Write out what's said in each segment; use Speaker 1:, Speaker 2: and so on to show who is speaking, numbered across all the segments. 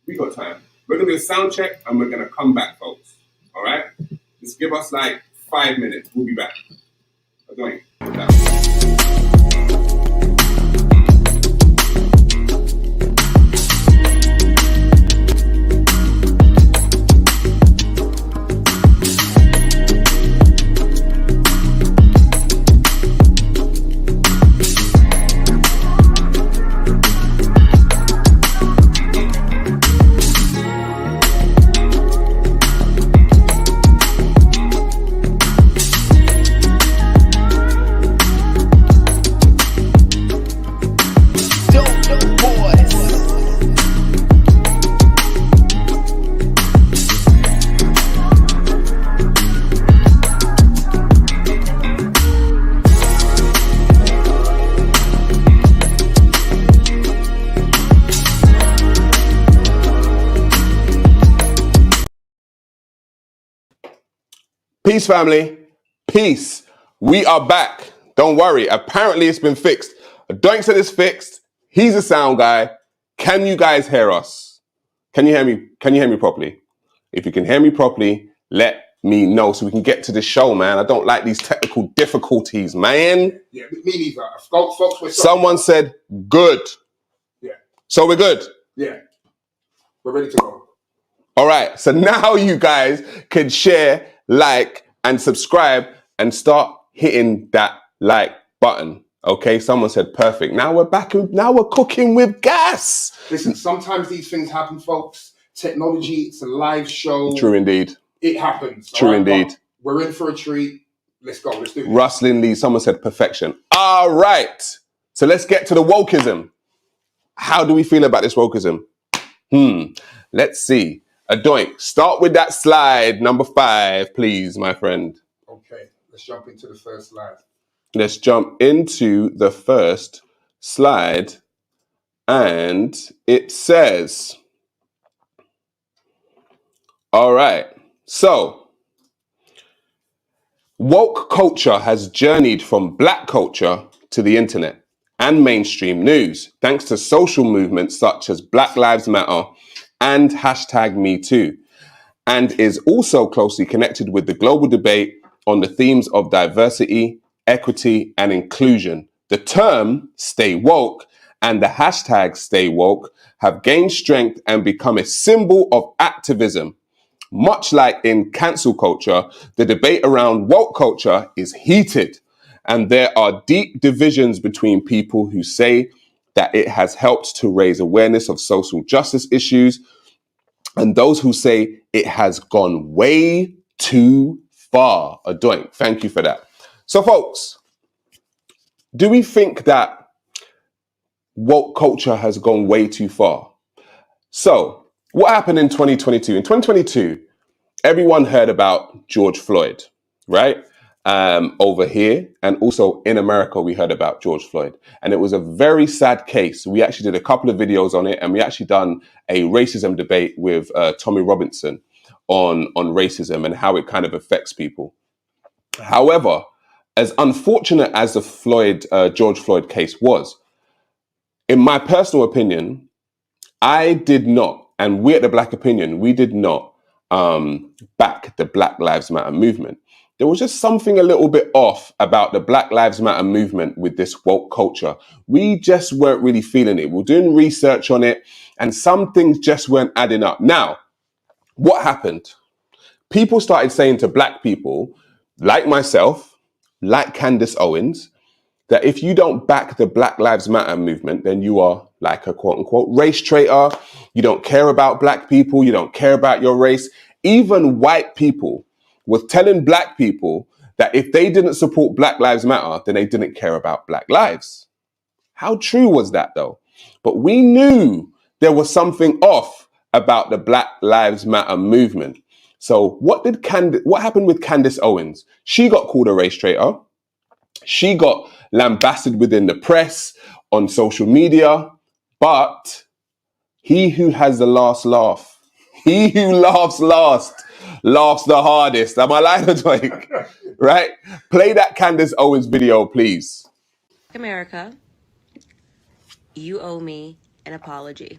Speaker 1: We got time. We're going to do a sound check and we're going to come back, folks. All right? Just give us like 5 minutes. We'll be back. Going. Peace, family. Peace. We are back. Don't worry. Apparently, it's been fixed. Doink said it's fixed. He's a sound guy. Can you guys hear us? Can you hear me? Can you hear me properly? If you can hear me properly, let me know so we can get to the show, man. I don't like these technical difficulties, man.
Speaker 2: Yeah, me neither. Folks,
Speaker 1: someone said good.
Speaker 2: Yeah.
Speaker 1: So we're good.
Speaker 2: Yeah. We're ready to go.
Speaker 1: All right. So now you guys can share, like, and subscribe and start hitting that like button. Okay, someone said perfect. Now we're back. Now we're cooking with gas.
Speaker 2: Listen, sometimes these things happen, folks. Technology, it's a live show.
Speaker 1: True indeed.
Speaker 2: It happens.
Speaker 1: True indeed.
Speaker 2: We're in for a treat. Let's go. Let's do this.
Speaker 1: Rustling Lee, someone said perfection. All right. So let's get to the wokeism. How do we feel about this wokeism? Let's see. Doink, start with that slide number 5, please, my friend.
Speaker 2: Okay, let's jump into the first slide.
Speaker 1: Let's jump into the first slide. And it says, all right, so woke culture has journeyed from black culture to the internet and mainstream news, thanks to social movements such as Black Lives Matter and #MeToo, and is also closely connected with the global debate on the themes of diversity, equity, and inclusion. The term stay woke and the hashtag stay woke have gained strength and become a symbol of activism. Much like in cancel culture, the debate around woke culture is heated, and there are deep divisions between people who say that it has helped to raise awareness of social justice issues, and those who say it has gone way too far. Doink, thank you for that. So, folks, do we think that woke culture has gone way too far? So, what happened in 2022? In 2022, everyone heard about George Floyd, right? Over here, and also in America, we heard about George Floyd. And it was a very sad case. We actually did a couple of videos on it, and we actually done a racism debate with Tommy Robinson on racism and how it kind of affects people. However, as unfortunate as the George Floyd case was, in my personal opinion, I did not, and we at the Black Opinion, we did not back the Black Lives Matter movement. There was just something a little bit off about the Black Lives Matter movement with this woke culture. We just weren't really feeling it. We were doing research on it, and some things just weren't adding up. Now, what happened? People started saying to black people, like myself, like Candace Owens, that if you don't back the Black Lives Matter movement, then you are like a quote unquote race traitor. You don't care about black people. You don't care about your race. Even white people were telling black people that if they didn't support Black Lives Matter, then they didn't care about black lives. How true was that though? But we knew there was something off about the Black Lives Matter movement. So what happened with Candace Owens? She got called a race traitor. She got lambasted within the press, on social media, but he who has the last laugh, he who laughs last, laughs the hardest. Am I lying or doing? Right? Play that Candace Owens video, please.
Speaker 3: America, you owe me an apology,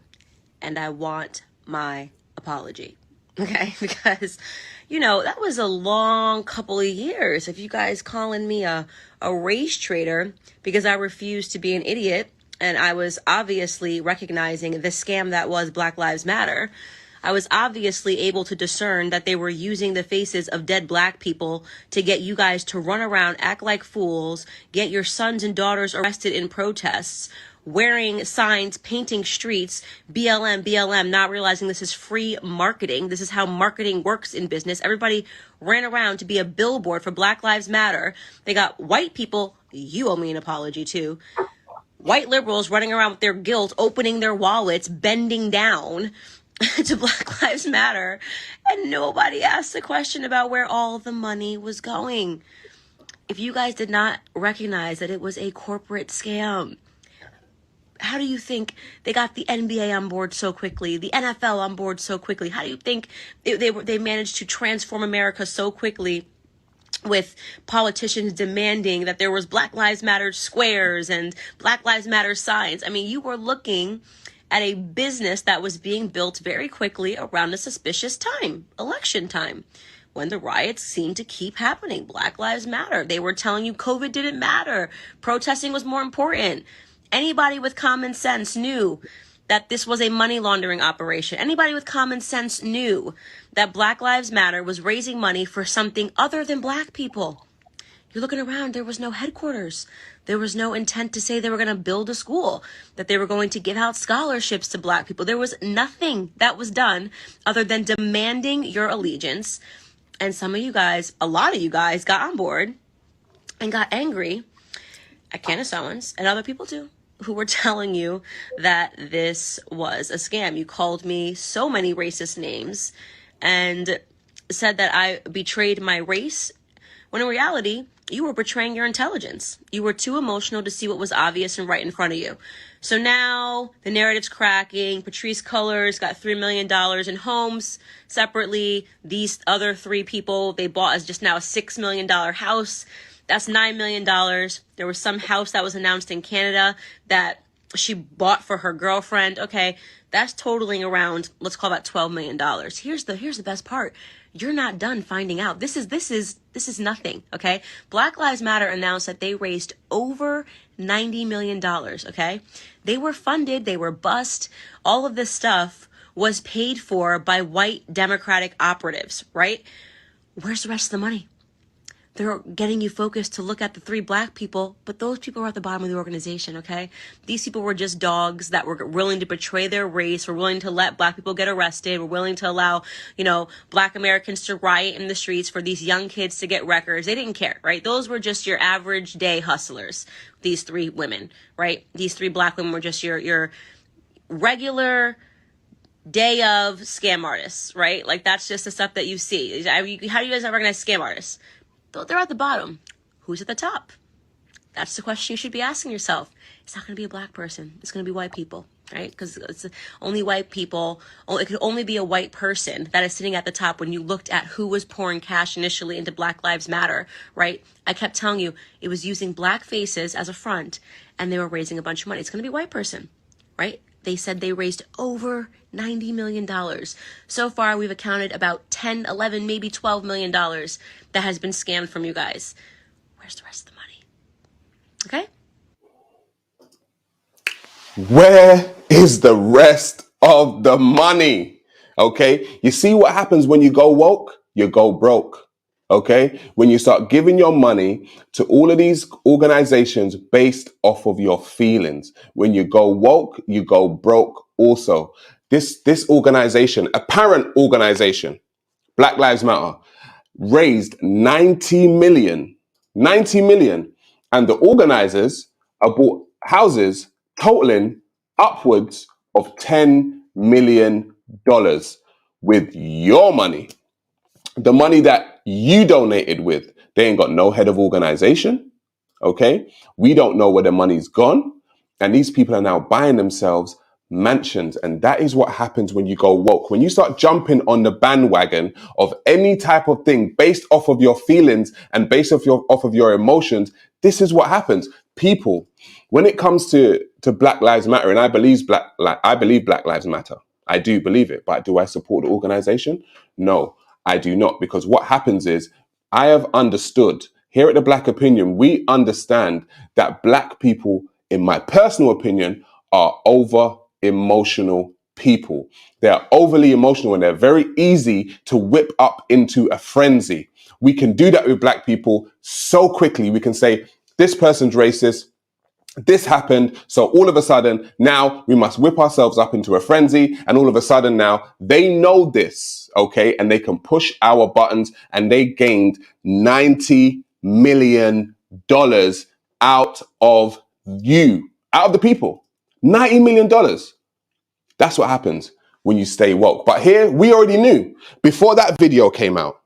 Speaker 3: and I want my apology. Okay, because that was a long couple of years. If you guys calling me a race traitor because I refused to be an idiot and I was obviously recognizing the scam that was Black Lives Matter, I was obviously able to discern that they were using the faces of dead black people to get you guys to run around, act like fools, get your sons and daughters arrested in protests, wearing signs, painting streets, BLM, BLM, not realizing this is free marketing. This is how marketing works in business. Everybody ran around to be a billboard for Black Lives Matter. They got white people, you owe me an apology too, white liberals running around with their guilt, opening their wallets, bending down to Black Lives Matter, and nobody asked a question about where all the money was going. If you guys did not recognize that it was a corporate scam, how do you think they got the NBA on board so quickly, the NFL on board so quickly? How do you think they managed to transform America so quickly with politicians demanding that there was Black Lives Matter squares and Black Lives Matter signs? I mean, you were looking at a business that was being built very quickly around a suspicious time, election time, when the riots seemed to keep happening. Black Lives Matter. They were telling you COVID didn't matter. Protesting was more important. Anybody with common sense knew that this was a money laundering operation. Anybody with common sense knew that Black Lives Matter was raising money for something other than black people. You're looking around, there was no headquarters. There was no intent to say they were going to build a school, that they were going to give out scholarships to black people. There was nothing that was done other than demanding your allegiance. And some of you guys, a lot of you guys got on board and got angry at Candace Owens and other people too, who were telling you that this was a scam. You called me so many racist names and said that I betrayed my race, when in reality, you were betraying your intelligence. You were too emotional to see what was obvious and right in front of you. So now the narrative's cracking. Patrice Cullors got $3 million in homes separately. These other three people, they bought as just now a $6 million house. That's $9 million. There was some house that was announced in Canada that she bought for her girlfriend. Okay, that's totaling around, let's call that $12 million. Here's the best part. You're not done finding out. This is nothing, okay? Black Lives Matter announced that they raised over $90 million, okay? They were funded, they were bussed. All of this stuff was paid for by white Democratic operatives, right? Where's the rest of the money? They're getting you focused to look at the three black people, but those people were at the bottom of the organization, okay? These people were just dogs that were willing to betray their race, were willing to let black people get arrested, were willing to allow, black Americans to riot in the streets for these young kids to get records. They didn't care, right? Those were just your average day hustlers, these three women, right? These three black women were just your regular day of scam artists, right? Like, that's just the stuff that you see. How do you guys recognize scam artists? They're at the bottom. Who's at the top? That's the question you should be asking yourself. It's not going to be a black person. It's going to be white people, right? Because it's only white people. It could only be a white person that is sitting at the top when you looked at who was pouring cash initially into Black Lives Matter, right? I kept telling you it was using black faces as a front and they were raising a bunch of money. It's going to be a white person, right? They said they raised over $90 million. So far, we've accounted about 10, 11, maybe $12 million that has been scammed from you guys. Where's the rest of the money? Okay?
Speaker 1: Where is the rest of the money? Okay. You see what happens when you go woke? You go broke. Okay. When you start giving your money to all of these organizations based off of your feelings, when you go woke, you go broke also. This organization, apparent organization, Black Lives Matter, raised 90 million, and the organizers are bought houses totaling upwards of $10 million with your money, the money that you donated with. They ain't got no head of organization. Okay. We don't know where the money's gone. And these people are now buying themselves mansions. And that is what happens when you go woke. When you start jumping on the bandwagon of any type of thing based off of your feelings and based off of your emotions, this is what happens. People, when it comes to Black Lives Matter, and I believe Black Lives Matter, I do believe it, but do I support the organization? No, I do not, because what happens is I have understood here at the Black Opinion, we understand that Black people, in my personal opinion, are over emotional people. They are overly emotional and they're very easy to whip up into a frenzy. We can do that with Black people so quickly. We can say, this person's racist, this happened, so all of a sudden now we must whip ourselves up into a frenzy, and all of a sudden now they know this, okay, and they can push our buttons, and they gained $90 million out of you, out of the people. $90 million. That's what happens when you stay woke. But here, we already knew before that video came out.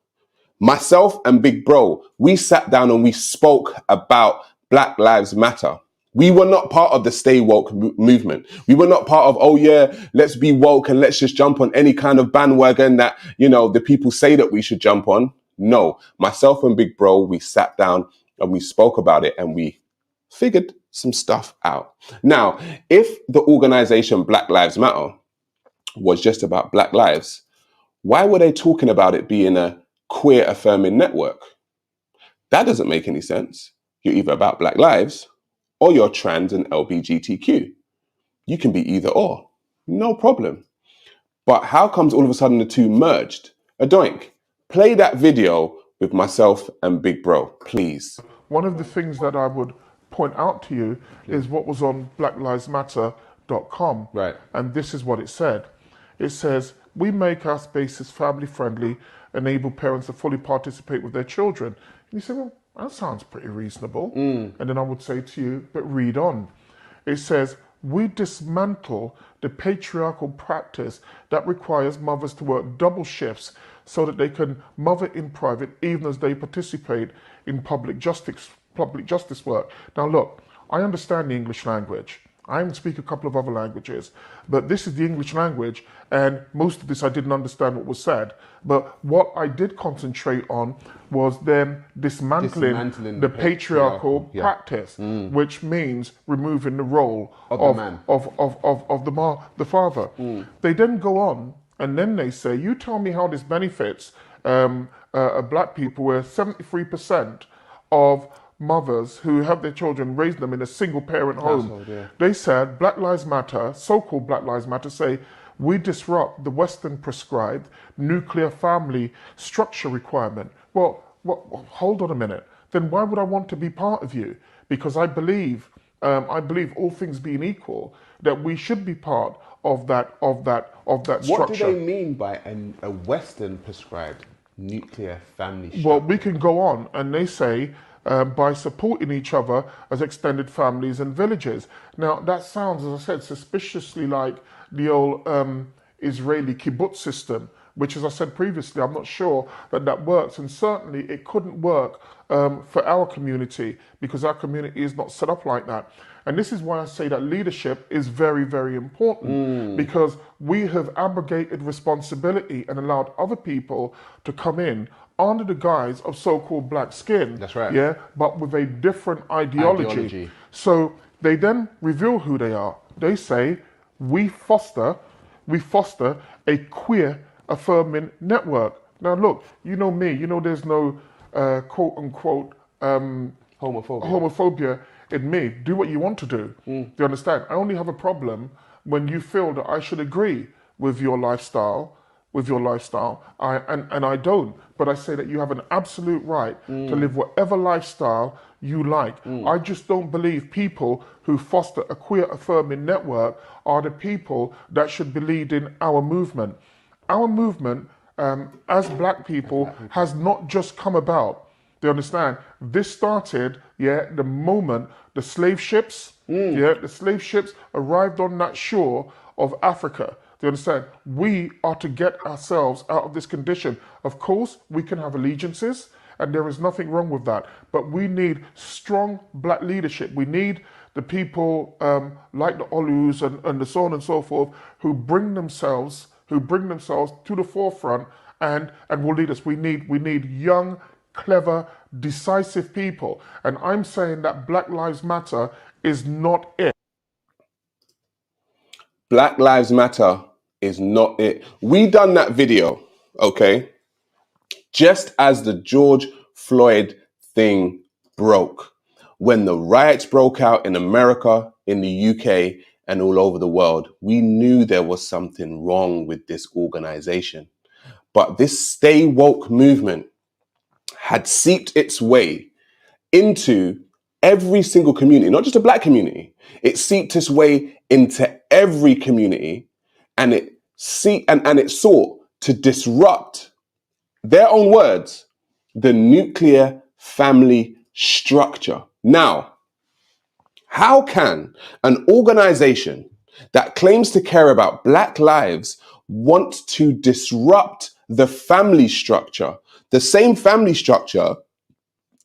Speaker 1: Myself and Big Bro, we sat down and we spoke about Black Lives Matter. We were not part of the stay woke movement. We were not part of, oh yeah, let's be woke and let's just jump on any kind of bandwagon that, you know, the people say that we should jump on. No, myself and Big Bro, we sat down and we spoke about it and we figured some stuff out. Now, if the organization Black Lives Matter was just about Black lives, why were they talking about it being a queer affirming network? That doesn't make any sense. You're either about Black lives or you're trans and LGBTQ. You can be either or, no problem. But how comes all of a sudden the two merged? Adoink, play that video with myself and Big Bro, please.
Speaker 4: One of the things that I would point out to you is what was on blacklivesmatter.com.
Speaker 1: Right.
Speaker 4: And this is what it said. It says, we make our spaces family friendly, enable parents to fully participate with their children. And you say, well, that sounds pretty reasonable. And then I would say to you, but read on. It says, we dismantle the patriarchal practice that requires mothers to work double shifts so that they can mother in private even as they participate in public justice work. Now look, I understand the English language. I even speak a couple of other languages, but this is the English language, and most of this I didn't understand what was said. But what I did concentrate on was them dismantling the patriarchal practice, which means removing the role of the father. They then go on, and then they say, you tell me how this benefits Black people, where 73% of mothers who have their children raise them in a single parent home. They said Black Lives Matter, so-called Black Lives Matter, say we disrupt the Western prescribed nuclear family structure requirement. Well, hold on a minute. Then why would I want to be part of you? Because I believe all things being equal, that we should be part of that structure.
Speaker 1: What do they mean by a Western prescribed nuclear family structure?
Speaker 4: Well, we can go on, and they say by supporting each other as extended families and villages. Now, that sounds, as I said, suspiciously like the old Israeli kibbutz system, which, as I said previously, I'm not sure that works. And certainly it couldn't work for our community, because our community is not set up like that. And this is why I say that leadership is very, very important, because we have abrogated responsibility and allowed other people to come in under the guise of so-called black skin.
Speaker 1: That's right.
Speaker 4: Yeah, but with a different ideology. So they then reveal who they are. They say, we foster a queer affirming network. Now look, you know me, you know there's no quote unquote homophobia in me. Do what you want to do. Do you understand? I only have a problem when you feel that I should agree with your lifestyle, and I don't. But I say that you have an absolute right to live whatever lifestyle you like. I just don't believe people who foster a queer affirming network are the people that should be leading our movement. Our movement, as black people, has not just come about. Do you understand? This started, the moment the slave ships, the slave ships arrived on that shore of Africa. Do you understand? We are to get ourselves out of this condition. Of course, we can have allegiances, and there is nothing wrong with that. But we need strong black leadership. We need the people like the Olus and the so on and so forth who bring themselves to the forefront and will lead us. We need young, clever, decisive people. And I'm saying that Black Lives Matter is not it.
Speaker 1: Black Lives Matter is not it. We done that video, okay, just as the George Floyd thing broke. When the riots broke out in America, in the UK, and all over the world, we knew there was something wrong with this organization. But this stay woke movement had seeped its way into every single community, not just a black community. It seeped its way into every community, and it sought to disrupt, their own words, the nuclear family structure. Now, how can an organization that claims to care about black lives want to disrupt the family structure, the same family structure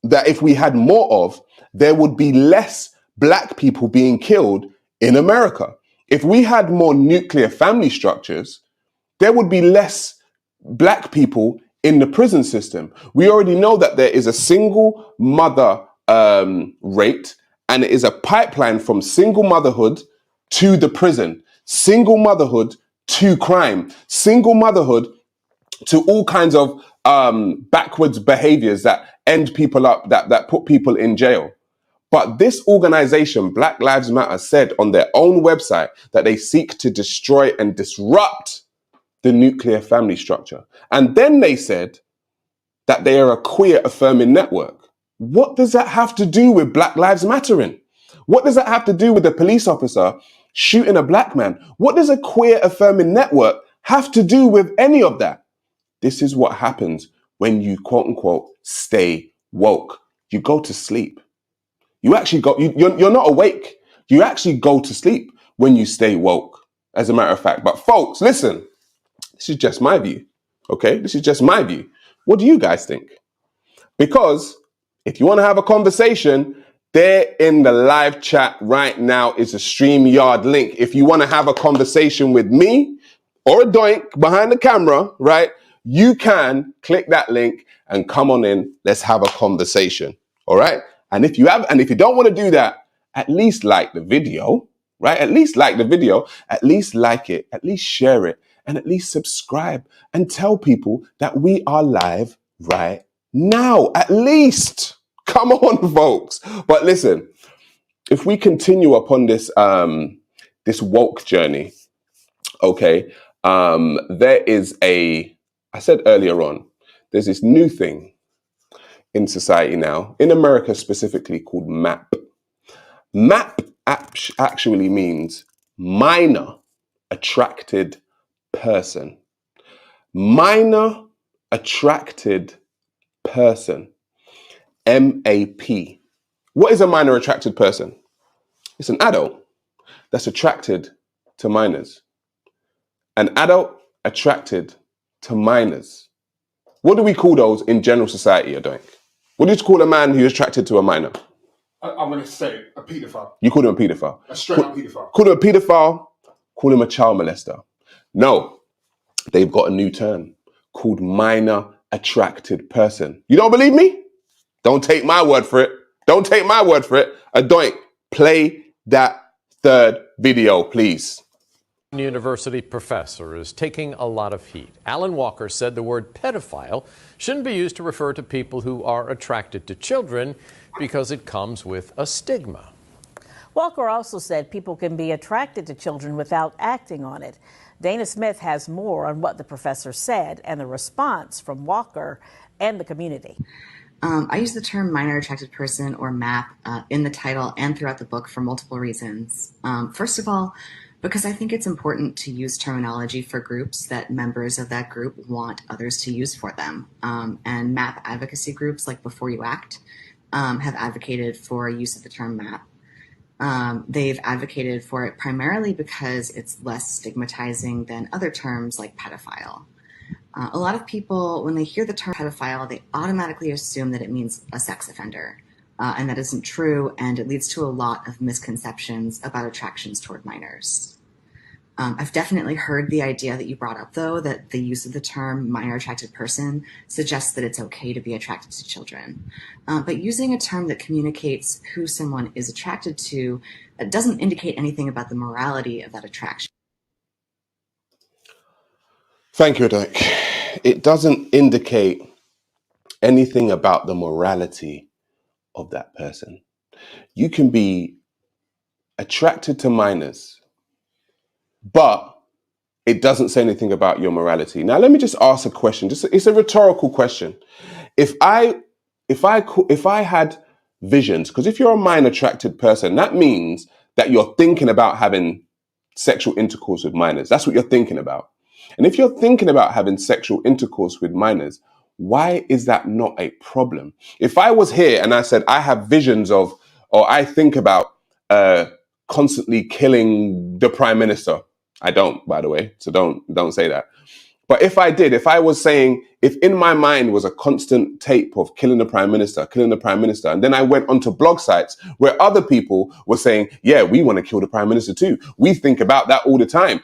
Speaker 1: that if we had more of, there would be less black people being killed in America? If we had more nuclear family structures, there would be less black people in the prison system. We already know that there is a single mother rate, and it is a pipeline from single motherhood to the prison, single motherhood to crime, single motherhood to all kinds of backwards behaviors that end people up, that put people in jail. But this organization, Black Lives Matter, said on their own website that they seek to destroy and disrupt the nuclear family structure. And then they said that they are a queer affirming network. What does that have to do with Black Lives Mattering? What does that have to do with a police officer shooting a black man? What does a queer affirming network have to do with any of that? This is what happens when you quote unquote stay woke. You go to sleep. You actually go, you're not awake. You actually go to sleep when you stay woke, as a matter of fact. But folks, listen, this is just my view. Okay, this is just my view. What do you guys think? Because if you want to have a conversation, there in the live chat right now is a StreamYard link. If you want to have a conversation with me or a doink behind the camera, right, you can click that link and come on in. Let's have a conversation. All right. And if you don't want to do that, at least like the video, right? At least like the video, at least like it, at least share it, and at least subscribe and tell people that we are live right now. At least. Come on, folks. But listen, if we continue upon this this woke journey, okay, there is I said earlier on, there's this new thing in society now, in America specifically, called MAP. MAP actually means minor attracted person. Minor attracted person. MAP. What is a minor attracted person? It's an adult that's attracted to minors. An adult attracted to minors. What do we call those in general society, Adoink? What do you call a man who's attracted to a minor?
Speaker 2: I'm going to say a paedophile.
Speaker 1: You call him a paedophile.
Speaker 2: A straight up paedophile.
Speaker 1: Call him a paedophile, call him a child molester. No, they've got a new term called minor attracted person. You don't believe me? Don't take my word for it. Don't take my word for it. Adoink, play that third video, please.
Speaker 5: University professor is taking a lot of heat. Alan Walker said the word pedophile shouldn't be used to refer to people who are attracted to children because it comes with a stigma.
Speaker 6: Walker also said people can be attracted to children without acting on it. Dana Smith has more on what the professor said and the response from Walker and the community.
Speaker 7: I use the term minor attracted person, or MAP, in the title and throughout the book for multiple reasons. First of all, because I think it's important to use terminology for groups that members of that group want others to use for them. And MAP advocacy groups like Before You Act have advocated for use of the term MAP. They've advocated for it primarily because it's less stigmatizing than other terms like pedophile. A lot of people, when they hear the term pedophile, they automatically assume that it means a sex offender. And that isn't true, and it leads to a lot of misconceptions about attractions toward minors. I've definitely heard the idea that you brought up, though, that the use of the term minor attracted person suggests that it's okay to be attracted to children. But using a term that communicates who someone is attracted to doesn't indicate anything about the morality of that attraction.
Speaker 1: Thank you, Doc. It doesn't indicate anything about the morality of that person. You can be attracted to minors, but it doesn't say anything about your morality. Now, let me just ask a question. It's a rhetorical question. If I had visions, because if you're a minor attracted person, that means that you're thinking about having sexual intercourse with minors. That's what you're thinking about. And if you're thinking about having sexual intercourse with minors, why is that not a problem? If I was here and I said I have visions of, or I think about constantly killing the prime minister, I don't, by the way, so don't say that. But if I did, if I was saying, if in my mind was a constant tape of killing the prime minister, and then I went onto blog sites where other people were saying, yeah, we want to kill the prime minister too. We think about that all the time.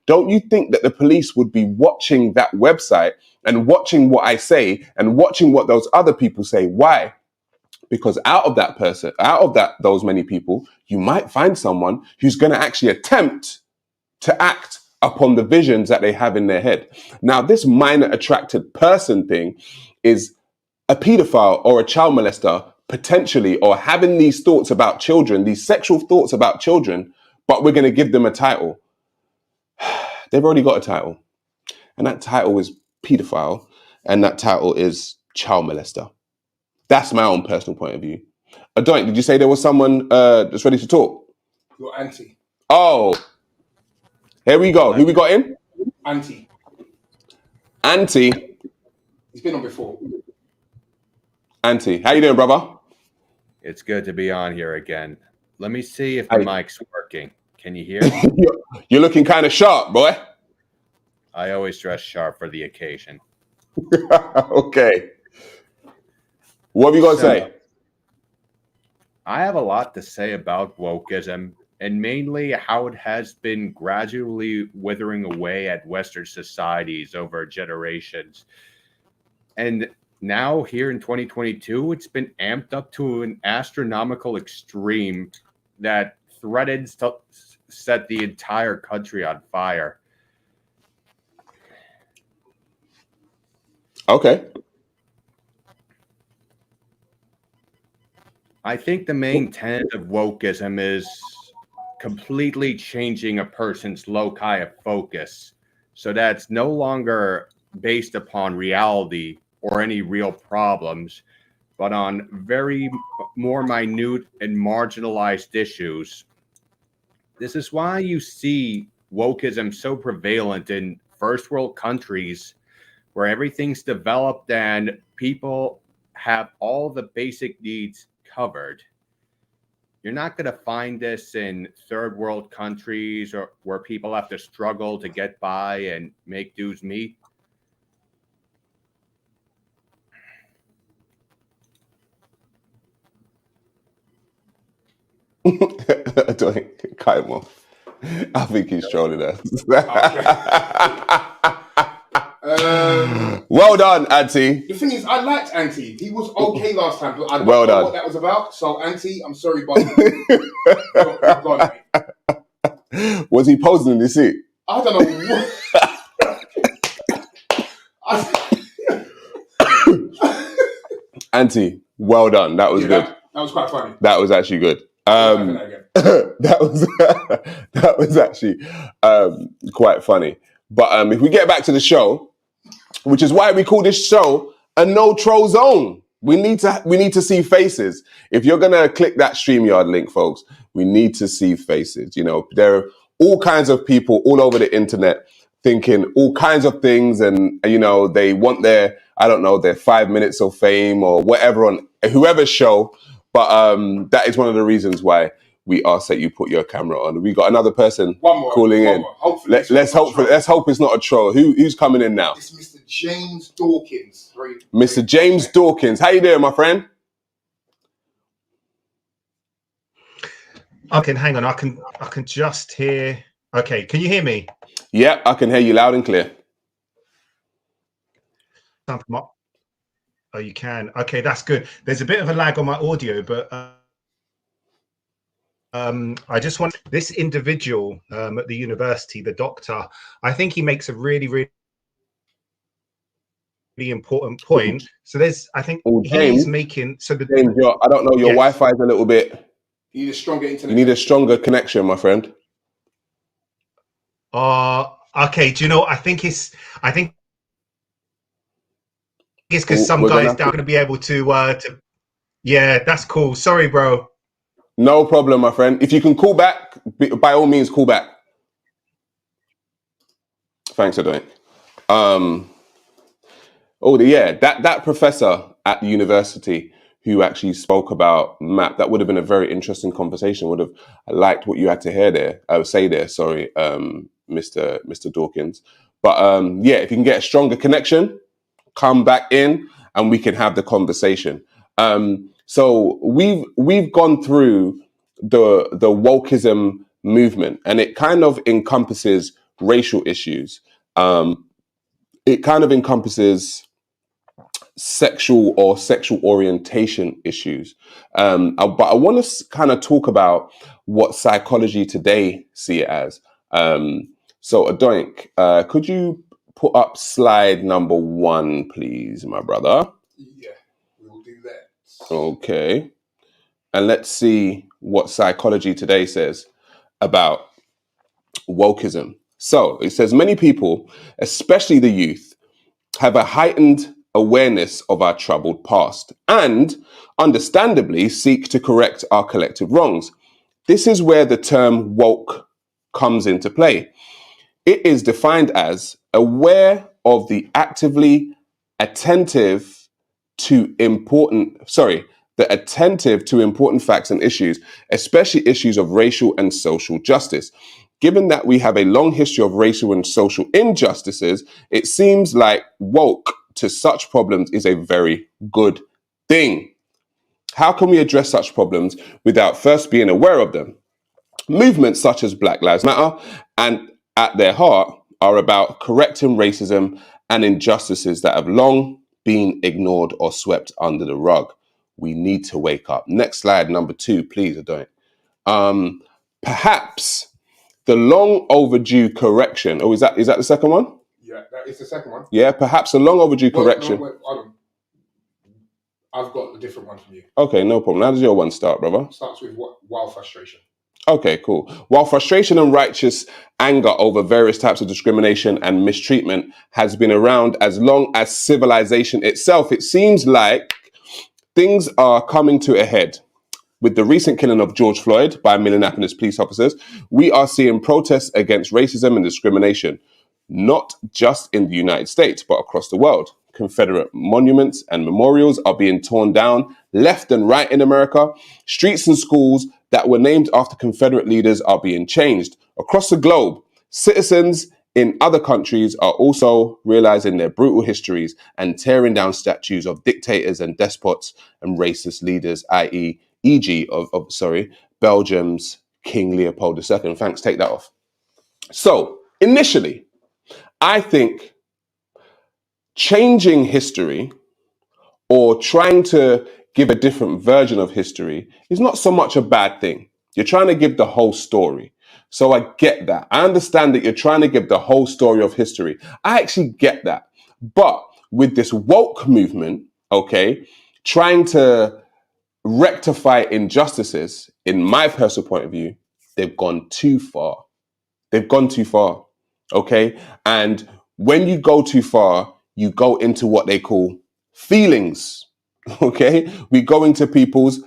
Speaker 1: Don't you think that the police would be watching that website and watching what I say and watching what those other people say? Why? Because out of those many people, you might find someone who's going to actually attempt to act upon the visions that they have in their head. Now, this minor attracted person thing is a pedophile or a child molester potentially, or having these thoughts about children, these sexual thoughts about children, but we're going to give them a title. They've already got a title, and that title is pedophile, and that title is child molester. That's my own personal point of view. Adoink, did you say there was someone that's ready to talk?
Speaker 2: Your auntie.
Speaker 1: Oh, here we go. Who we got in?
Speaker 2: Auntie.
Speaker 1: Auntie.
Speaker 2: He's been on before.
Speaker 1: Auntie, how you doing, brother?
Speaker 8: It's good to be on here again. Let me see if the mic's working. Can you hear?
Speaker 1: You're looking kind of sharp, boy.
Speaker 8: I always dress sharp for the occasion.
Speaker 1: Okay. What have you got to say?
Speaker 8: I have a lot to say about wokeism, and mainly how it has been gradually withering away at Western societies over generations. And now here in 2022, it's been amped up to an astronomical extreme that threatens to set the entire country on fire.
Speaker 1: Okay.
Speaker 8: I think the main tenet of wokeism is completely changing a person's loci of focus so that it's no longer based upon reality or any real problems, but on very more minute and marginalized issues. This is why you see wokeism so prevalent in first world countries where everything's developed and people have all the basic needs covered. You're not going to find this in third world countries or where people have to struggle to get by and make dues meet.
Speaker 1: Cut him off. I think he's trolling us. Well done, Auntie.
Speaker 2: The thing is, I liked Auntie. He was okay last time, but I don't
Speaker 1: Well
Speaker 2: know
Speaker 1: done.
Speaker 2: what that was about. So, Auntie, I'm sorry, but you're gone, mate.
Speaker 1: Was he posing in his seat?
Speaker 2: I don't know what.
Speaker 1: Auntie, well done. That was good.
Speaker 2: That was quite funny.
Speaker 1: That was actually good. That was actually quite funny. But if we get back to the show, which is why we call this show a no troll zone. We need to see faces. If you're gonna click that StreamYard link, folks, we need to see faces. You know, there are all kinds of people all over the internet thinking all kinds of things, and you know, they want their 5 minutes of fame or whatever on whoever's show. But that is one of the reasons why we ask that you put your camera on. We got another person calling in. Let's hope it's not a troll. Who's coming in now?
Speaker 2: It's Mr. James Dawkins.
Speaker 1: Mr. James Dawkins. How you doing, my friend?
Speaker 9: Okay, hang on. I can just hear. Okay, can you hear me?
Speaker 1: Yeah, I can hear you loud and clear.
Speaker 9: Oh, you can. Okay, that's good. There's a bit of a lag on my audio, but I just want this individual at the university, the doctor. I think he makes a really, really important point. So I think he's making. So
Speaker 1: James, I don't know. Your Wi-Fi is a little bit.
Speaker 2: You need a stronger internet.
Speaker 1: You need a stronger connection, my friend.
Speaker 9: Okay. Do you know? I think it's because some guys aren't going to be able to. Yeah, that's cool. Sorry, bro.
Speaker 1: No problem, my friend. If you can call back, by all means, call back. Thanks, Adoin. That professor at the university who actually spoke about MAP, that would have been a very interesting conversation. Would have liked what you had to hear there. Sorry, Mr. Dawkins. But if you can get a stronger connection, come back in and we can have the conversation. So we've gone through the wokeism movement, and it kind of encompasses racial issues. It kind of encompasses sexual orientation issues. But I want to kind of talk about what psychology today see it as. So Adoink, could you put up slide number 1, please, my brother?
Speaker 2: Yeah, we'll do that.
Speaker 1: Okay. And let's see what psychology today says about wokeism. So it says many people, especially the youth, have a heightened awareness of our troubled past and understandably seek to correct our collective wrongs. This is where the term woke comes into play. It is defined as aware of the actively attentive to important facts and issues, especially issues of racial and social justice. Given that we have a long history of racial and social injustices, it seems like woke to such problems is a very good thing. How can we address such problems without first being aware of them? Movements such as Black Lives Matter and at their heart are about correcting racism and injustices that have long been ignored or swept under the rug. We need to wake up. Next slide, number 2, please, Adoin. Perhaps the long overdue correction. Oh, is that the second one?
Speaker 2: Yeah, that is the second one.
Speaker 1: Yeah, perhaps a long overdue correction.
Speaker 2: No, wait, hold on. I've got a different one from you.
Speaker 1: Okay, no problem. How does your one start, brother?
Speaker 2: It starts with wild frustration.
Speaker 1: Okay, cool. While frustration and righteous anger over various types of discrimination and mistreatment has been around as long as civilization itself, it seems like things are coming to a head. With the recent killing of George Floyd by Minneapolis police officers, we are seeing protests against racism and discrimination, not just in the United States, but across the world. Confederate monuments and memorials are being torn down left and right in America. Streets and schools that were named after Confederate leaders are being changed. Across the globe, citizens in other countries are also realizing their brutal histories and tearing down statues of dictators and despots and racist leaders, e.g. Belgium's King Leopold II. Thanks, take that off. So, initially, I think changing history or trying to give a different version of history is not so much a bad thing. You're trying to give the whole story. So I get that. I understand that you're trying to give the whole story of history. I actually get that. But with this woke movement, okay, trying to rectify injustices, in my personal point of view, they've gone too far. They've gone too far, okay? And when you go too far, you go into what they call feelings, okay? We go into people's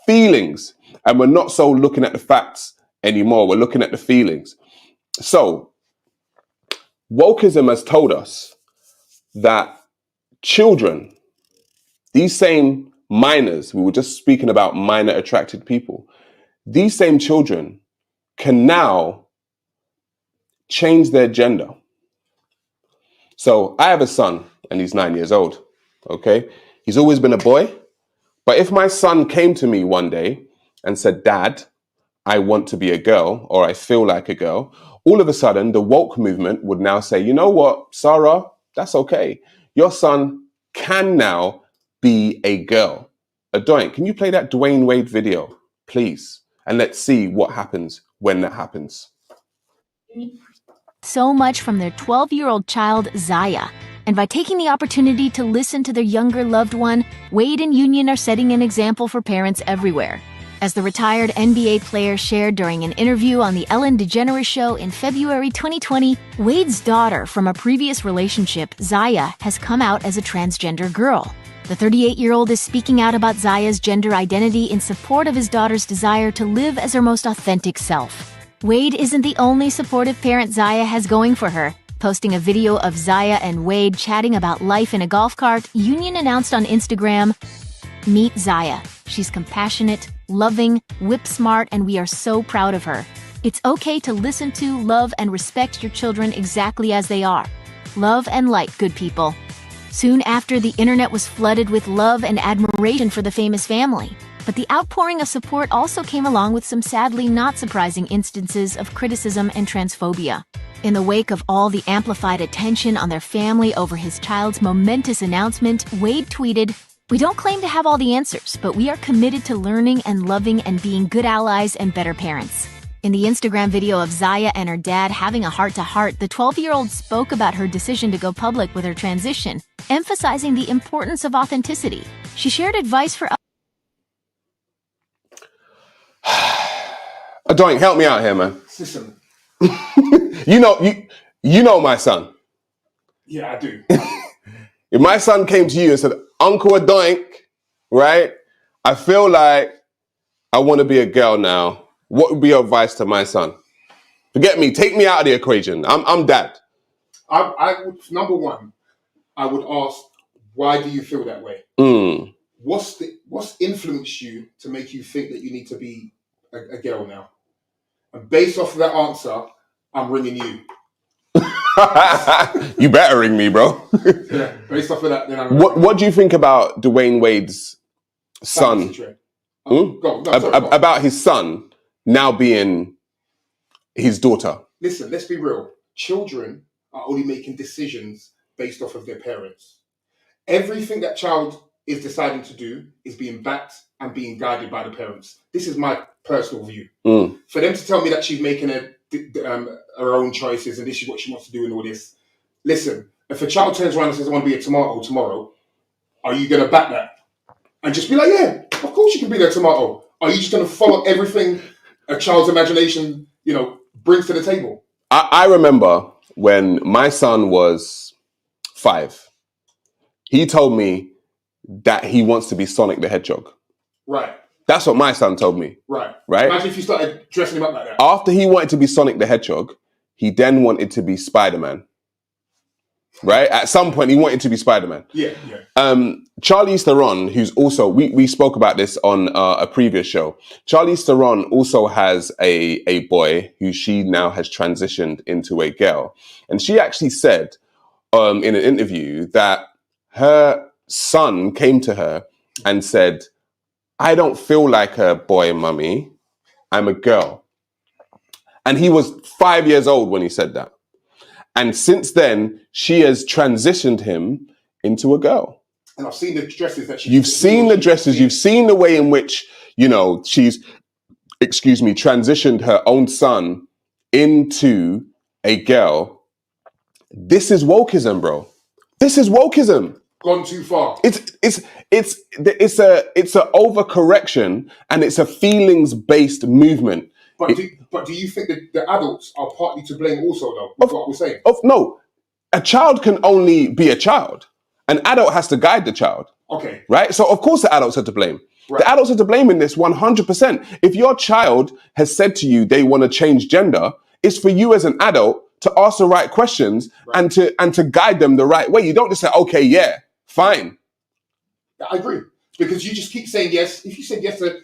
Speaker 1: feelings, and we're not so looking at the facts anymore. We're looking at the feelings. So, wokeism has told us that children, these same minors, we were just speaking about minor attracted people, these same children can now change their gender. So I have a son and he's 9 years old, okay? He's always been a boy. But if my son came to me one day and said, Dad, I want to be a girl, or I feel like a girl, all of a sudden the woke movement would now say, you know what, Sarah, that's okay. Your son can now be a girl. Adoin, can you play that Dwayne Wade video, please? And let's see what happens when that happens.
Speaker 10: So much from their 12-year-old child, Zaya. And by taking the opportunity to listen to their younger loved one, Wade and Union are setting an example for parents everywhere. As the retired NBA player shared during an interview on The Ellen DeGeneres Show in February 2020, Wade's daughter from a previous relationship, Zaya, has come out as a transgender girl. The 38-year-old is speaking out about Zaya's gender identity in support of his daughter's desire to live as her most authentic self. Wade isn't the only supportive parent Zaya has going for her. Posting a video of Zaya and Wade chatting about life in a golf cart, Union announced on Instagram, "Meet Zaya. She's compassionate, loving, whip-smart, and we are so proud of her. It's okay to listen to, love, and respect your children exactly as they are. Love and light, good people." Soon after, the internet was flooded with love and admiration for the famous family. But the outpouring of support also came along with some sadly not surprising instances of criticism and transphobia. In the wake of all the amplified attention on their family over his child's momentous announcement, Wade tweeted, "We don't claim to have all the answers, but we are committed to learning and loving and being good allies and better parents." In the Instagram video of Zaya and her dad having a heart-to-heart, the 12-year-old spoke about her decision to go public with her transition, emphasizing the importance of authenticity. She shared advice for
Speaker 1: Adoink, help me out here, man.
Speaker 2: Listen,
Speaker 1: You know my son.
Speaker 2: yeah, I do.
Speaker 1: If my son came to you and said, "Uncle Adoink," right? I feel like I want to be a girl now. What would be your advice to my son? Forget me. Take me out of the equation. I'm dad.
Speaker 2: I would, number one, I would ask, why do you feel that way? What's influenced you to make you think that you need to be a girl now? And based off of that answer, I'm ringing you.
Speaker 1: You better ring me, bro.
Speaker 2: Yeah, based off of that, then I'm
Speaker 1: What do you think about Dwayne Wade's son? About his son now being his daughter?
Speaker 2: Listen, let's be real. Children are only making decisions based off of their parents. Everything that child is deciding to do is being backed and being guided by the parents. This is my personal view. For them to tell me that she's making her own choices and this is what she wants to do and all this. Listen, if a child turns around and says, "I want to be a tomato tomorrow," are you going to back that? And just be like, "Yeah, of course you can be their tomato." Are you just going to follow everything a child's imagination, brings to the table?
Speaker 1: I remember when my son was 5, he told me that he wants to be Sonic the Hedgehog.
Speaker 2: Right.
Speaker 1: That's what my son told me.
Speaker 2: Right.
Speaker 1: Right?
Speaker 2: Imagine if you started dressing him up like that.
Speaker 1: After he wanted to be Sonic the Hedgehog, he then wanted to be Spider-Man. Right? At some point, he wanted to be Spider-Man.
Speaker 2: Yeah.
Speaker 1: Charlize Theron, who's also, we spoke about this on a previous show. Charlize Theron also has a boy who she now has transitioned into a girl. And she actually said in an interview that her son came to her and said, "I don't feel like a boy, mummy. I'm a girl." And he was 5 years old when he said that. And since then, she has transitioned him into a girl.
Speaker 2: And I've seen the dresses that
Speaker 1: You've seen the dresses. You've seen the way in which, she's, transitioned her own son into a girl. This is wokeism, bro. This is wokeism.
Speaker 2: Gone too far.
Speaker 1: It's a overcorrection, and it's a feelings-based movement.
Speaker 2: But do you think that the adults are partly to blame also, though, with what we're saying?
Speaker 1: No. A child can only be a child. An adult has to guide the child.
Speaker 2: Okay.
Speaker 1: Right? So, of course, the adults are to blame. Right. The adults are to blame in this 100%. If your child has said to you they want to change gender, it's for you as an adult to ask the right questions and to guide them the right way. You don't just say, "Okay, yeah, fine."
Speaker 2: I agree. Because you just keep saying yes. If you said yes to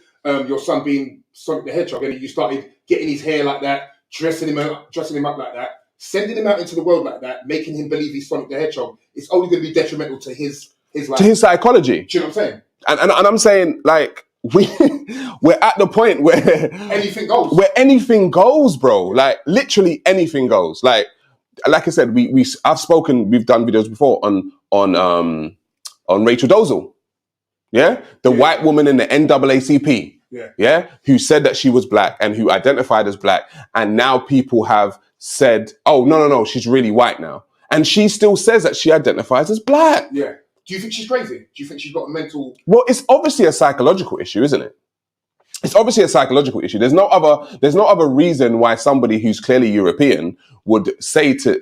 Speaker 2: your son being Sonic the Hedgehog, and you started getting his hair like that, dressing him up like that, sending him out into the world like that, making him believe he's Sonic the Hedgehog, it's only going to be detrimental to his life.
Speaker 1: To his psychology.
Speaker 2: Do you know what I'm saying? And
Speaker 1: I'm saying, like, we're at the point where
Speaker 2: anything goes.
Speaker 1: Where anything goes, bro. Like, literally anything goes. Like I said, we've done videos before on Rachel Dolezal. Yeah? The white woman in the NAACP. who said that she was black and who identified as black, and now people have said, oh, no, she's really white now. And she still says that she identifies as black.
Speaker 2: Yeah. Do you think she's crazy? Do you think she's got a mental...
Speaker 1: Well, it's obviously a psychological issue, isn't it? It's obviously a psychological issue. There's no other reason why somebody who's clearly European would say to...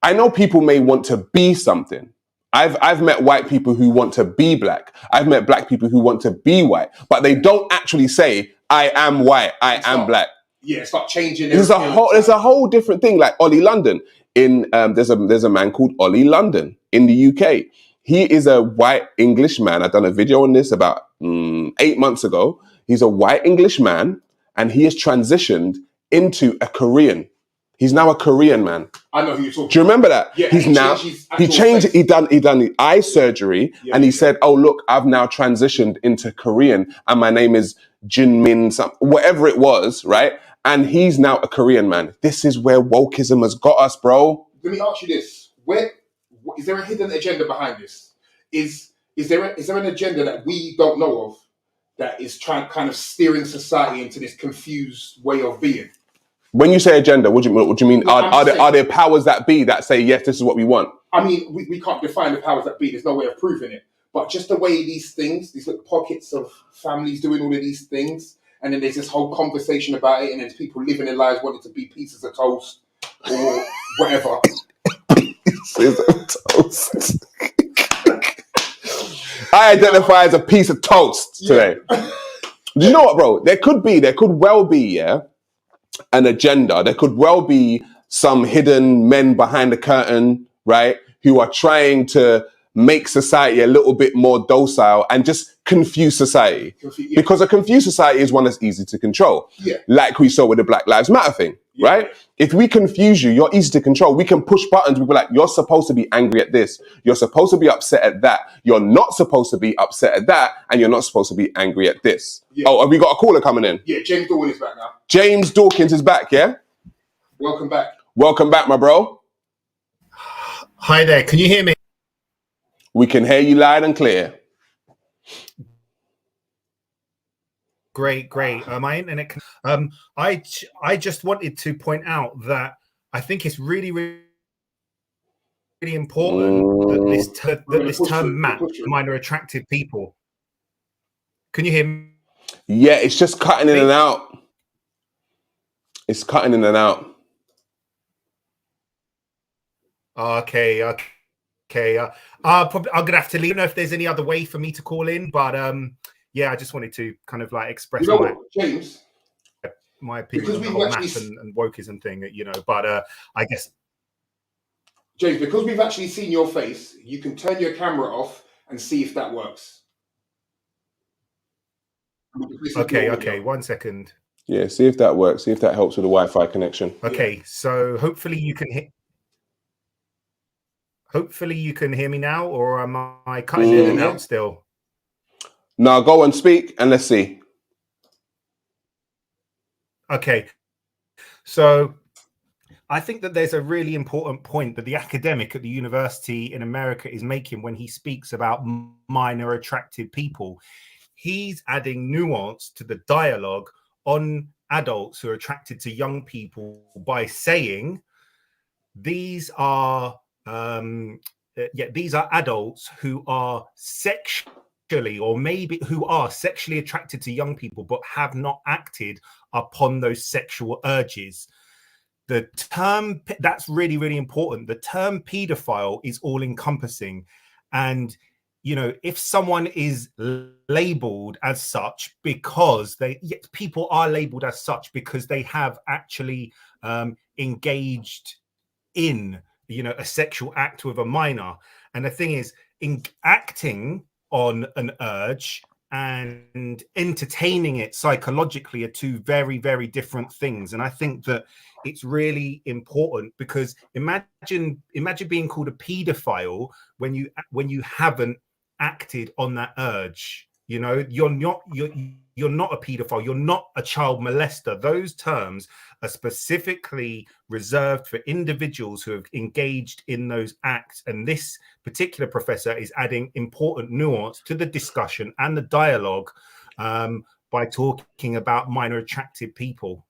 Speaker 1: I know people may want to be something. I've met white people who want to be black. I've met black people who want to be white, but they don't actually say, I am white, I am black.
Speaker 2: Yeah, it's not changing.
Speaker 1: There's a whole different thing, like Ollie London. There's a man called Ollie London in the UK. He is a white English man. I've done a video on this about 8 months ago. He's a white English man, and he has transitioned into a Korean. He's now a Korean man.
Speaker 2: I know who you're talking about.
Speaker 1: Do you remember that?
Speaker 2: Yeah,
Speaker 1: he done the eye surgery, and he said, oh, look, I've now transitioned into Korean, and my name is Jinmin, whatever it was, right? And he's now a Korean man. This is where wokeism has got us, bro.
Speaker 2: Let me ask you this. Is there a hidden agenda behind this? Is there an agenda that we don't know of that is kind of steering society into this confused way of being?
Speaker 1: When you say agenda, what do you mean? No, are there powers that be that say, yes, this is what we want?
Speaker 2: I mean, we can't define the powers that be. There's no way of proving it. But just the way these little pockets of families doing all of these things, and then there's this whole conversation about it, and there's people living their lives wanting to be pieces of toast or whatever.
Speaker 1: Pieces of toast. I identify as a piece of toast today. Yeah. Do you know what, bro? There could well be, an agenda. There could well be some hidden men behind the curtain, right, who are trying to make society a little bit more docile and just confuse society. Because a confused society is one that's easy to control. Yeah. Like we saw with the Black Lives Matter thing, right? If we confuse you, you're easy to control. We can push buttons. We'll be like, you're supposed to be angry at this. You're supposed to be upset at that. You're not supposed to be upset at that. And you're not supposed to be angry at this. Yeah. Oh, have we got a caller coming in?
Speaker 2: Yeah, James Dawkins is back now.
Speaker 1: James Dawkins is back, yeah?
Speaker 2: Welcome back.
Speaker 1: Welcome back, my bro.
Speaker 9: Hi there. Can you hear me?
Speaker 1: We can hear you loud and clear.
Speaker 9: Great. My internet. I just wanted to point out that I think it's really, really, really important that this term "map" minor attractive people. Can you hear me?
Speaker 1: Yeah, it's just cutting in and out. It's cutting in and out.
Speaker 9: Okay. I'm gonna have to leave. I don't know if there's any other way for me to call in, but yeah, I just wanted to kind of like express
Speaker 2: James,
Speaker 9: my opinion on the whole map and wokeism thing, but I guess,
Speaker 2: James, because we've actually seen your face, you can turn your camera off and see if that works.
Speaker 9: Okay, 1 second.
Speaker 1: Yeah, see if that works. See if that helps with the Wi-Fi connection.
Speaker 9: Okay, so hopefully you can hear me now, or am I cutting in and out still?
Speaker 1: No, go and speak and let's see.
Speaker 9: Okay, so I think that there's a really important point that the academic at the university in America is making when he speaks about minor attracted people. He's adding nuance to the dialogue on adults who are attracted to young people by saying these are adults who are sexually attracted to young people but have not acted upon those sexual urges. The term, that's really, really important. The term pedophile is all encompassing. And, if someone is labeled as such because people are labeled as such because they have actually engaged in, a sexual act with a minor. And the thing is, in acting on an urge and entertaining it psychologically are two very, very different things. And I think that it's really important because imagine being called a pedophile when you haven't acted on that urge. You're not a pedophile. You're not a child molester. Those terms are specifically reserved for individuals who have engaged in those acts. And this particular professor is adding important nuance to the discussion and the dialogue by talking about minor attracted people.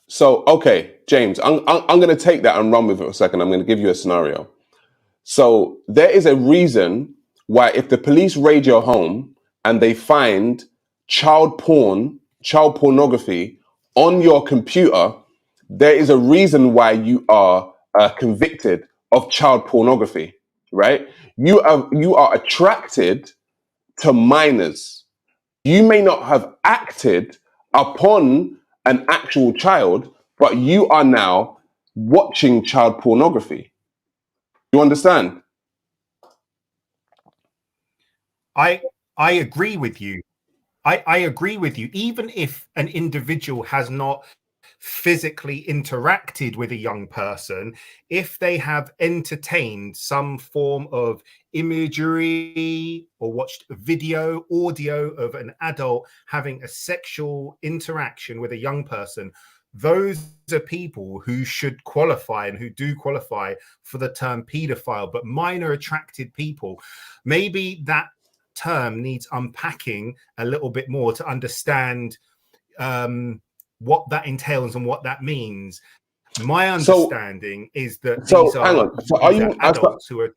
Speaker 1: So, okay, James, I'm going to take that and run with it for a second. I'm going to give you a scenario. So there is a reason why if the police raid your home and they find child pornography on your computer, there is a reason why you are convicted of child pornography, right? You are attracted to minors. You may not have acted upon an actual child, but you are now watching child pornography. You understand?
Speaker 9: I agree with you. I agree with you. Even if an individual has not physically interacted with a young person, if they have entertained some form of imagery or watched video, audio of an adult having a sexual interaction with a young person, those are people who should qualify and who do qualify for the term paedophile. But minor attracted people, maybe that term needs unpacking a little bit more to understand what that entails and what that means. My understanding is that these are adults who are.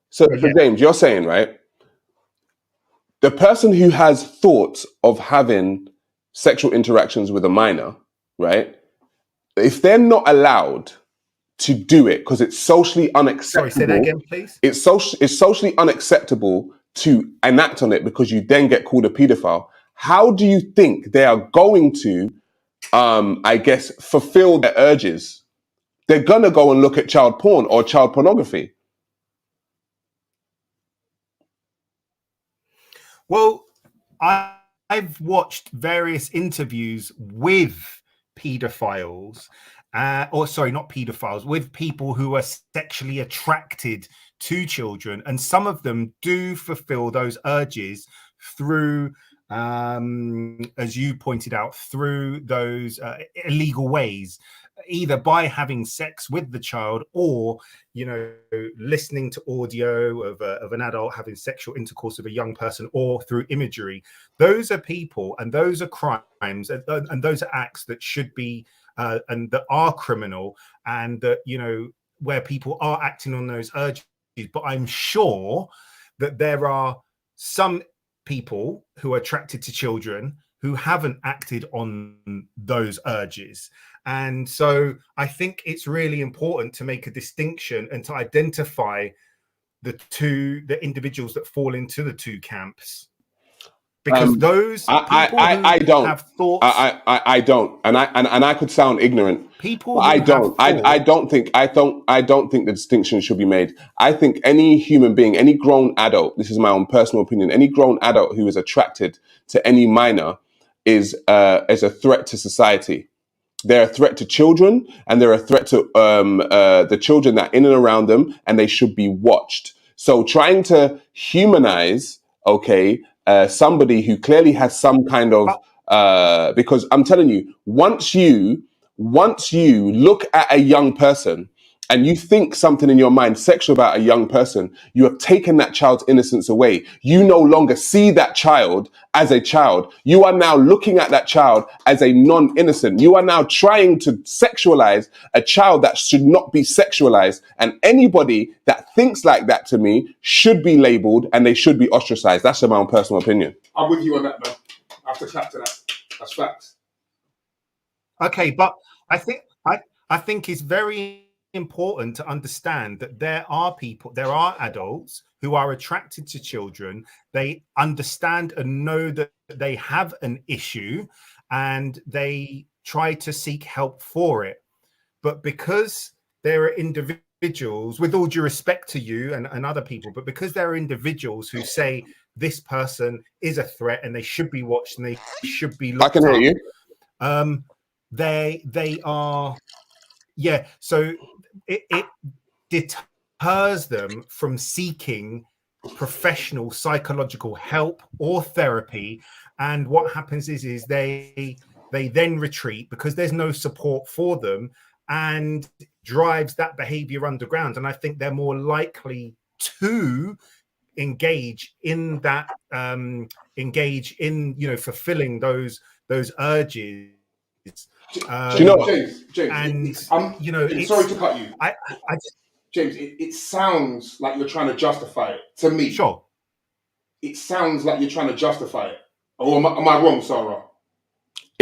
Speaker 1: So, James, you're saying, right, the person who has thoughts of having sexual interactions with a minor, right, if they're not allowed to do it because it's socially unacceptable.
Speaker 9: Sorry, say that again, please.
Speaker 1: It's socially unacceptable to enact on it because you then get called a paedophile. How do you think they are going to, I guess, fulfill their urges? They're gonna go and look at child porn or child pornography.
Speaker 9: Well, I've watched various interviews with paedophiles, or sorry, not paedophiles, with people who are sexually attracted to children, and some of them do fulfill those urges through, as you pointed out, through those illegal ways, either by having sex with the child or, you know, listening to audio of an adult having sexual intercourse with a young person, or through imagery. Those are people, and those are crimes, and those are acts that should be and that are criminal, and that, you know, where people are acting on those urges. But I'm sure that there are some people who are attracted to children who haven't acted on those urges. And so I think it's really important to make a distinction and to identify the individuals that fall into the two camps. Because those people who have thoughts,
Speaker 1: I don't, and I could sound ignorant.
Speaker 9: People,
Speaker 1: I don't think the distinction should be made. I think any human being, any grown adult, this is my own personal opinion, any grown adult who is attracted to any minor is a threat to society. They're a threat to children, and they're a threat to the children that are in and around them, and they should be watched. So trying to humanize, somebody who clearly has some kind of, because I'm telling you, once you look at a young person and you think something in your mind sexual about a young person, you have taken that child's innocence away. You no longer see that child as a child. You are now looking at that child as a non-innocent. You are now trying to sexualize a child that should not be sexualized. And anybody that thinks like that, to me, should be labeled and they should be ostracized. That's my own personal opinion.
Speaker 2: I'm with you on that, man. I have to clap to that. That's facts.
Speaker 9: Okay, but I think it's very important to understand that there are adults who are attracted to children. They understand and know that they have an issue, and they try to seek help for it. But because there are individuals, with all due respect to you and other people, but because there are individuals who say this person is a threat and they should be watched and they should be looked
Speaker 1: up. I can hear
Speaker 9: you. They are, yeah. So it deters them from seeking professional psychological help or therapy. And what happens is they then retreat because there's no support for them, and drives that behavior underground. And I think they're more likely to engage in that, engage in, you know, fulfilling those urges.
Speaker 1: Do you know,
Speaker 2: James,
Speaker 9: and you know,
Speaker 2: James, sorry to cut you.
Speaker 9: I
Speaker 2: James, it sounds like you're trying to justify it to me.
Speaker 9: Sure.
Speaker 2: It sounds like you're trying to justify it. Or am I wrong, Sarah?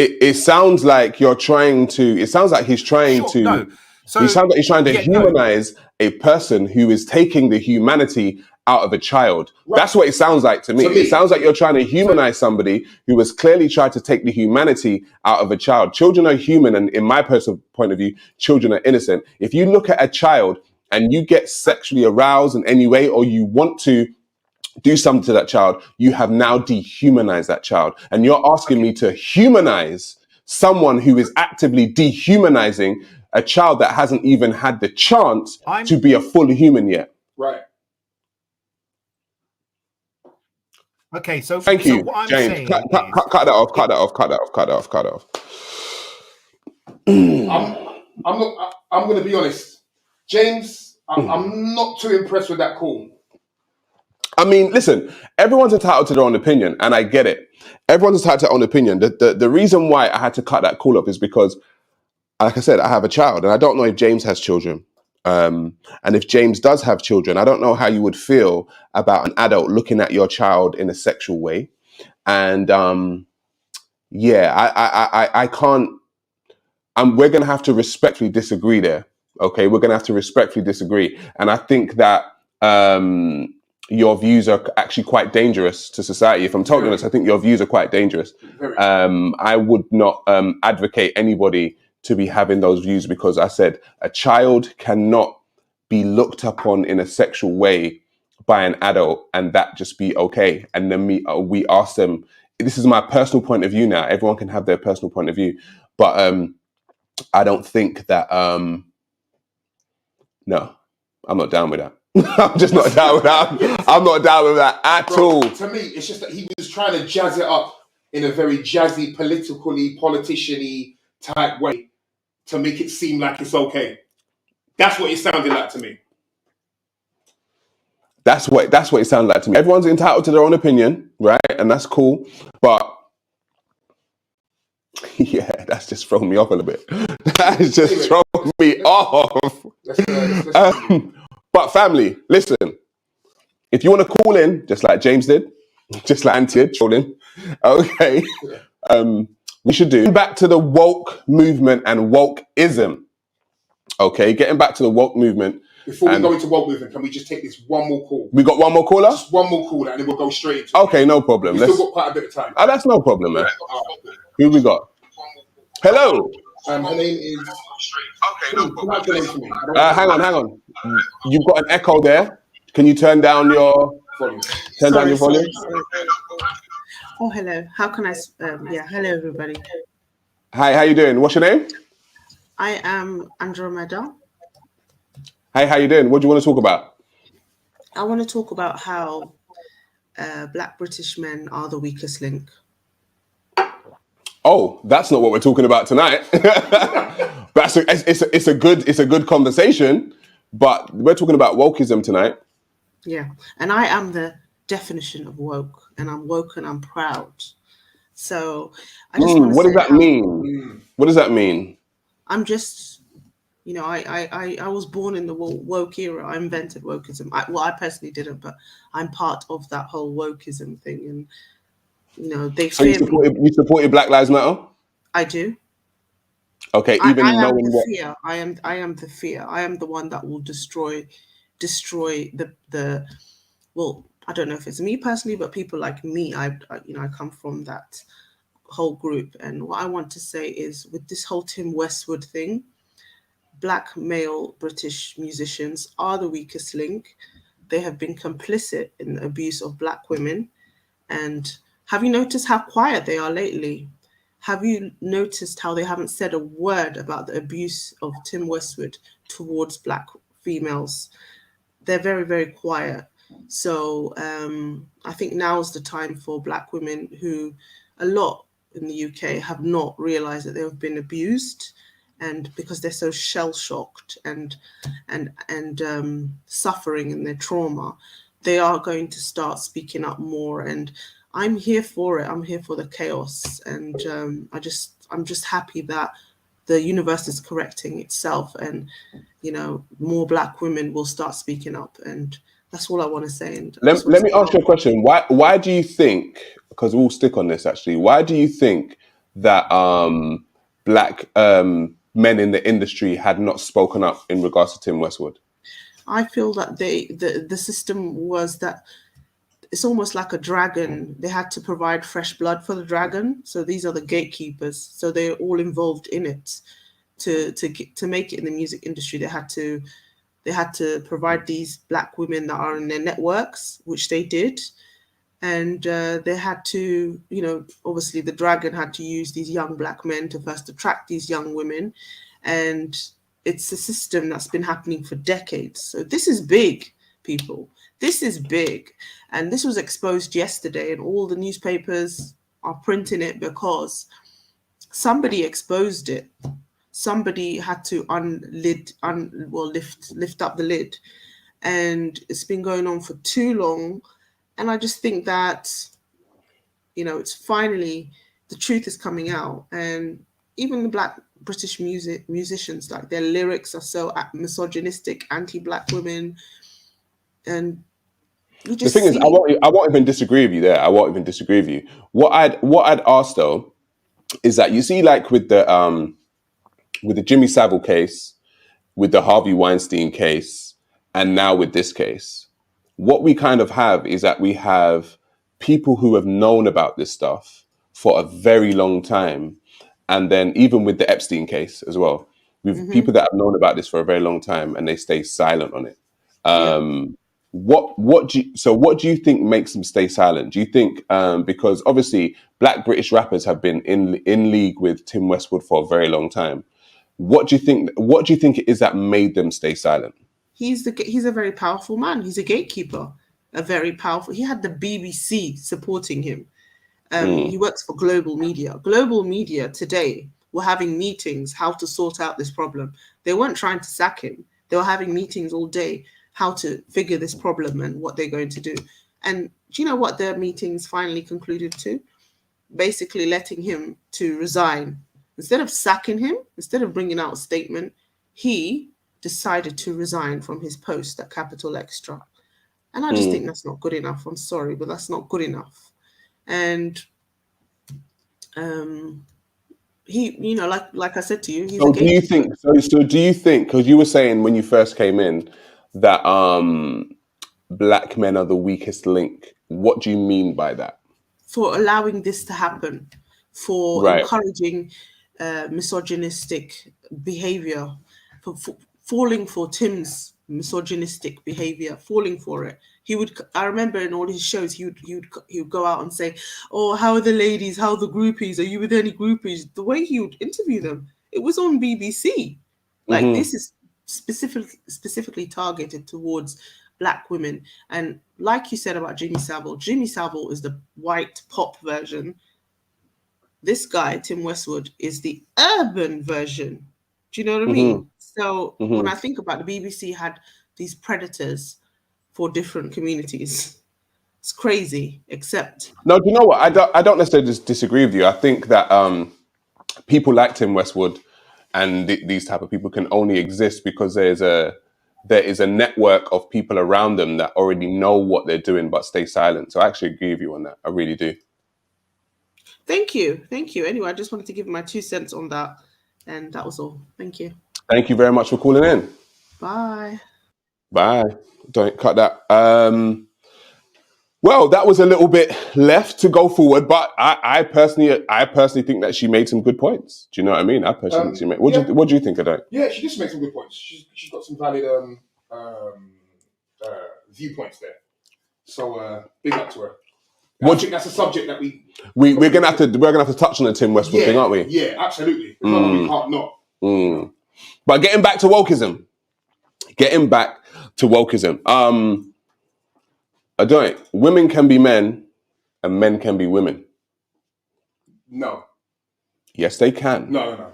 Speaker 1: it sounds like you're trying to. It sounds like he's trying to.
Speaker 9: No. So
Speaker 1: he sounds like he's trying to humanize a person who is taking the humanity out of a child. Right. That's what it sounds like to me. It sounds like you're trying to humanize somebody who has clearly tried to take the humanity out of a child. Children are human, and in my personal point of view, children are innocent. If you look at a child and you get sexually aroused in any way, or you want to do something to that child, you have now dehumanized that child. And you're asking me to humanize someone who is actively dehumanizing a child that hasn't even had the chance to be a full human yet.
Speaker 2: Right.
Speaker 9: Okay, so
Speaker 1: thank you,
Speaker 9: what I'm
Speaker 1: James.
Speaker 9: saying
Speaker 1: cut that off. Cut that off.
Speaker 2: I'm going to be honest, James. I'm not too impressed with that call.
Speaker 1: I mean, listen, everyone's entitled to their own opinion, and I get it. Everyone's entitled to their own opinion. The reason why I had to cut that call up is because, like I said, I have a child, and I don't know if James has children. And if James does have children, I don't know how you would feel about an adult looking at your child in a sexual way. And I can't. We're going to have to respectfully disagree there. Okay, we're going to have to respectfully disagree, and I think that your views are actually quite dangerous to society. If I'm totally honest, I think your views are quite dangerous. I would not advocate anybody to be having those views, because I said a child cannot be looked upon in a sexual way by an adult and that just be okay. And then we ask them, this is my personal point of view now. Everyone can have their personal point of view. But I don't think that, no, I'm not down with that. I'm just not down with that. I'm not down with that at all.
Speaker 2: To me, it's just that he was trying to jazz it up in a very jazzy, politician-y type way to make it seem like it's okay. That's what it sounded like to me.
Speaker 1: That's what it sounded like to me. Everyone's entitled to their own opinion, right? And that's cool. But yeah, that's just thrown me off a little bit. That's just thrown me off. But family, listen. If you want to call in, just like James did, just like Auntie did, call in. Okay. We should do. Back to the woke movement and wokeism. Okay, getting back to the woke movement.
Speaker 2: Before we go into woke movement, can we just take this one more call?
Speaker 1: We got one more caller?
Speaker 2: Just one more caller, and then we'll go straight into
Speaker 1: Okay, no problem.
Speaker 2: We've still got quite a bit of time.
Speaker 1: Oh, that's no problem, man. Who we got? Hello.
Speaker 2: Her name is... Okay, no problem.
Speaker 1: Hang on. You've got an echo there. Can you turn down your volume? Sorry.
Speaker 11: Oh, hello. How can I... hello, everybody.
Speaker 1: Hi, how you doing? What's your name?
Speaker 11: I am Andromeda.
Speaker 1: Hi, how you doing? What do you want to talk about?
Speaker 11: I want to talk about how Black British men are the weakest link.
Speaker 1: Oh, that's not what we're talking about tonight. It's a good conversation, but we're talking about wokeism tonight.
Speaker 11: Yeah, and I am the definition of woke, and I'm woke and I'm proud. So I just want to
Speaker 1: what does that mean? What does that mean?
Speaker 11: I'm just, I was born in the woke era. I invented wokeism. I personally didn't, but I'm part of that whole wokeism thing. And, they
Speaker 1: so you supported Black Lives Matter?
Speaker 11: I do.
Speaker 1: Okay, even knowing what...
Speaker 11: fear. I am the fear. I am the one that will destroy the well, I don't know if it's me personally, but people like me, I come from that whole group. And what I want to say is, with this whole Tim Westwood thing, Black male British musicians are the weakest link. They have been complicit in the abuse of Black women. And have you noticed how quiet they are lately? Have you noticed how they haven't said a word about the abuse of Tim Westwood towards Black females? They're very, very quiet. So I think now is the time for Black women who, a lot in the UK, have not realized that they have been abused, and because they're so shell-shocked and suffering in their trauma. they are going to start speaking up more, and I'm here for it. I'm here for the chaos, and I'm just happy that the universe is correcting itself, and more Black women will start speaking up, and that's all I want to say. And I just want
Speaker 1: Let
Speaker 11: to
Speaker 1: me
Speaker 11: say,
Speaker 1: ask you a question. Why do you think? Because we'll stick on this actually. Why do you think that Black men in the industry had not spoken up in regards to Tim Westwood?
Speaker 11: I feel that the system was that it's almost like a dragon. They had to provide fresh blood for the dragon. So these are the gatekeepers. So they're all involved in it. To make it in the music industry, they had to provide these Black women that are in their networks, which they did. And they had to, obviously the dragon had to use these young Black men to first attract these young women. And it's a system that's been happening for decades. So this is big, people. This is big. And this was exposed yesterday, and all the newspapers are printing it because somebody exposed it. Somebody had to lift up the lid. And it's been going on for too long. And I just think that, it's finally, the truth is coming out. And even the Black British musicians, like their lyrics are so misogynistic, anti-Black women. And you just
Speaker 1: The thing is, I won't even disagree with you there. I won't even disagree with you. What I'd ask though is that you see, like with the Jimmy Savile case, with the Harvey Weinstein case, and now with this case, what we kind of have is that we have people who have known about this stuff for a very long time. And then even with the Epstein case as well, with people that have known about this for a very long time and they stay silent on it. What do you think makes them stay silent? Do you think because obviously Black British rappers have been in league with Tim Westwood for a very long time? What do you think it is that made them stay silent?
Speaker 11: He's a very powerful man. He's a gatekeeper, a very powerful. He had the BBC supporting him. He works for global media. Global media today were having meetings how to sort out this problem. They weren't trying to sack him. They were having meetings all day how to figure this problem and what they're going to do. And do you know what their meetings finally concluded to? Basically letting him to resign. Instead of sacking him, instead of bringing out a statement, he decided to resign from his post at Capital Extra. And I just think that's not good enough. I'm sorry, but that's not good enough. And he, like I said to you, he's a gatekeeper.
Speaker 1: Do you think, because you were saying when you first came in that Black men are the weakest link, what do you mean by that?
Speaker 11: For allowing this to happen, for encouraging misogynistic behavior, for falling for Tim's misogynistic behavior, falling for it. I remember in all his shows, he would go out and say, "Oh, how are the ladies? How are the groupies? Are you with any groupies?" The way he would interview them, it was on BBC. Like this is specifically targeted towards Black women. And like you said about Jimmy Savile is the white pop version. This guy, Tim Westwood, is the urban version. Do you know what I mean? So when I think about the BBC had these predators for different communities, it's crazy. Except
Speaker 1: no, do you know what? I don't necessarily disagree with you. I think that people like Tim Westwood and these type of people can only exist because there is a network of people around them that already know what they're doing but stay silent. So I actually agree with you on that. I really do.
Speaker 11: Thank you. Anyway, I just wanted to give my 2 cents on that, and that was all. Thank you.
Speaker 1: Thank you very much for calling in.
Speaker 11: Bye.
Speaker 1: Don't cut that. Well, that was a little bit left to go forward, but I personally think that she made some good points. Do you know what I mean? I personally think she made. What do you think of that?
Speaker 2: Yeah, she just made some good points. She's got some valid viewpoints there. So big up to her. I think that's a subject that we're gonna have to touch on the Tim Westwood thing, aren't we? Yeah, absolutely. We can't not.
Speaker 1: But getting back to wokeism. I don't. Women can be men, and men can be women.
Speaker 2: No.
Speaker 1: Yes, they can.
Speaker 2: No.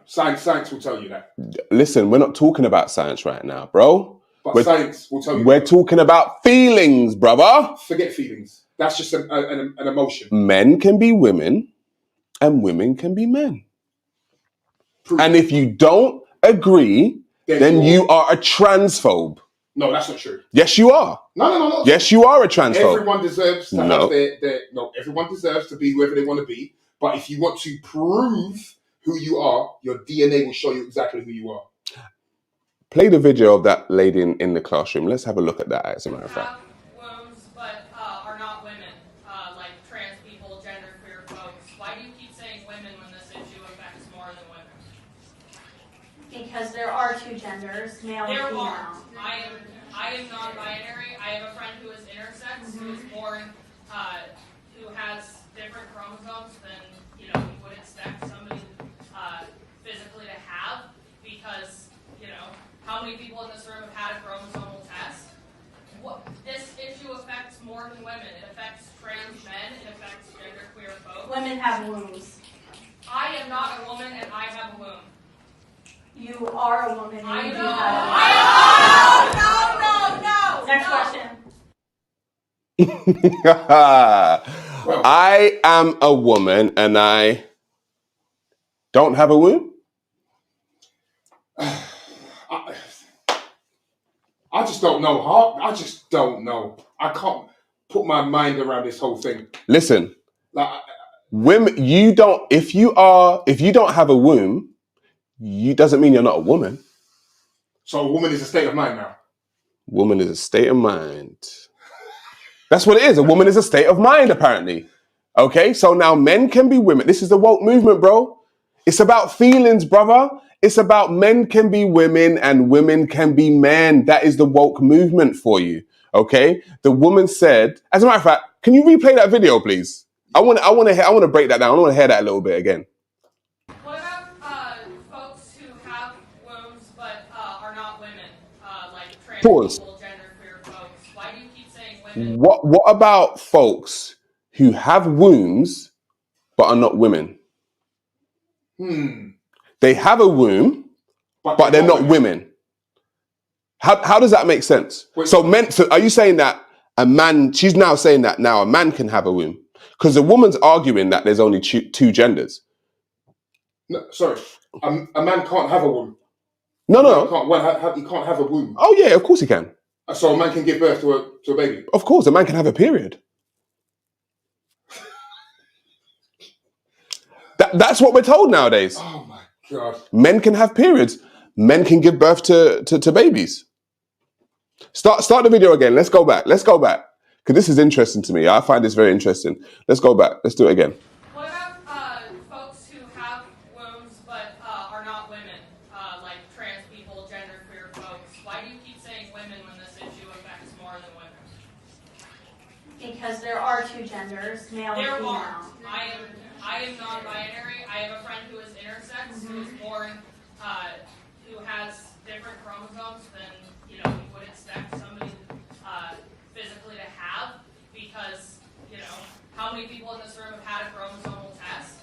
Speaker 2: Science will tell you that.
Speaker 1: Listen, we're not talking about science right now, bro.
Speaker 2: But science will tell you.
Speaker 1: We're talking about feelings, brother.
Speaker 2: Forget feelings. That's just an emotion.
Speaker 1: Men can be women and women can be men. And if you don't agree, then you are a transphobe.
Speaker 2: No, that's not true.
Speaker 1: Yes, you are.
Speaker 2: No.
Speaker 1: Yes, you are a transphobe.
Speaker 2: Everyone deserves to have everyone deserves to be whoever they want to be. But if you want to prove who you are, your DNA will show you exactly who you are.
Speaker 1: Play the video of that lady in the classroom. Let's have a look at that, as a matter of fact.
Speaker 12: Wombs, but are not women, like trans people, genderqueer folks. Why do you keep saying women when this issue affects more than women?
Speaker 13: Because there are two genders, male and female.
Speaker 12: I am non-binary. I have a friend who is intersex, who is born, who has different chromosomes than you would expect somebody physically to have, because how many people in this room have had a chromosomal test? This issue affects more than women. It affects trans men. It affects genderqueer folks.
Speaker 13: Women have wombs.
Speaker 12: I am not a woman, and I have a womb.
Speaker 13: You are a woman.
Speaker 12: I
Speaker 13: and you
Speaker 12: know.
Speaker 13: do have
Speaker 12: No.
Speaker 13: Next question.
Speaker 1: I am a woman and I don't have a womb?
Speaker 2: I just don't know. I just don't know. I can't put my mind around this whole thing.
Speaker 1: Listen, women, if you don't have a womb, doesn't mean you're not a woman.
Speaker 2: So a woman is a state of mind now?
Speaker 1: Woman is a state of mind. That's what it is. A woman is a state of mind, apparently. Okay, so now men can be women. This is the woke movement, bro. It's about feelings, brother. It's about men can be women and women can be men. That is the woke movement for you. Okay? The woman said, as a matter of fact, can you replay that video, please? I want to break that down. I want to hear that a little bit again.
Speaker 12: What about folks who have wombs but are not women, like trans
Speaker 1: Pause.
Speaker 12: people, genderqueer folks? Why do you keep saying women?
Speaker 1: What about folks who have wombs but are not women? They have a womb, but they're not women. How does that make sense? So are you saying that a man, she's now saying that now a man can have a womb? Because the woman's arguing that there's only two genders.
Speaker 2: No, sorry. A man can't have a womb.
Speaker 1: No.
Speaker 2: He can't have a womb.
Speaker 1: Oh yeah, of course he can.
Speaker 2: So a man can give birth to a baby?
Speaker 1: Of course, a man can have a period. That's what we're told nowadays.
Speaker 2: Oh my God.
Speaker 1: Men can have periods. Men can give birth to babies. Start the video again. Let's go back. Because this is interesting to me. I find this very interesting. Let's go back. Let's do it again.
Speaker 12: What about folks who have wombs but are not women, like trans people, genderqueer folks? Why do you keep saying women when this issue affects more than women?
Speaker 13: Because there are two genders, male and female.
Speaker 12: I am non-binary. I have a friend who is intersex, who is born, who has different chromosomes than you would expect somebody physically to have, because how many people in this room have had a chromosomal test?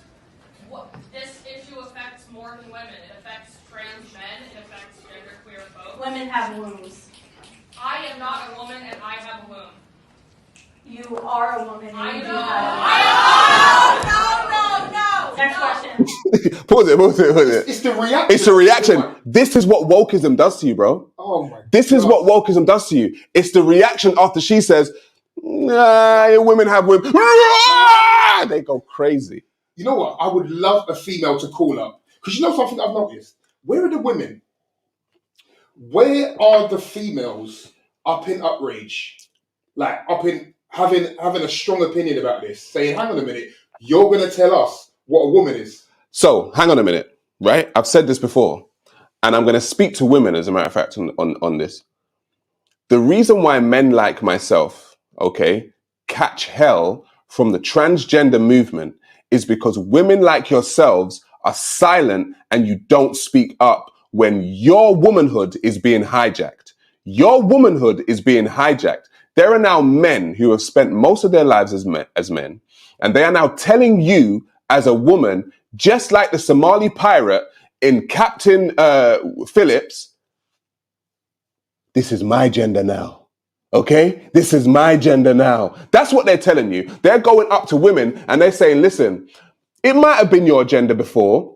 Speaker 12: This issue affects more than women. It affects trans men. It affects genderqueer folks.
Speaker 13: Women have wombs.
Speaker 12: I am not a woman, and I have a womb.
Speaker 13: You are a woman.
Speaker 12: I
Speaker 13: and you
Speaker 12: know.
Speaker 13: do have
Speaker 12: No.
Speaker 13: Next question.
Speaker 1: Pause it.
Speaker 2: It's the reaction.
Speaker 1: It's a reaction. This is what wokeism does to you, bro.
Speaker 2: Oh my God.
Speaker 1: This is what wokeism does to you. It's the reaction after she says, nah, women have women. They go crazy.
Speaker 2: You know what? I would love a female to call up. Because you know something I've noticed? Where are the women? Where are the females up in outrage? Like up in having a strong opinion about this, saying, hang on a minute, you're going to tell us what a woman is. So,
Speaker 1: hang on a minute, right? I've said this before, and I'm going to speak to women, as a matter of fact, on this. The reason why men like myself, okay, catch hell from the transgender movement is because women like yourselves are silent and you don't speak up when your womanhood is being hijacked. Your womanhood is being hijacked. There are now men who have spent most of their lives as men, and they are now telling you as a woman, just like the Somali pirate in Captain Phillips, this is my gender now. Okay? This is my gender now. That's what they're telling you. They're going up to women and they're saying, listen, it might have been your gender before,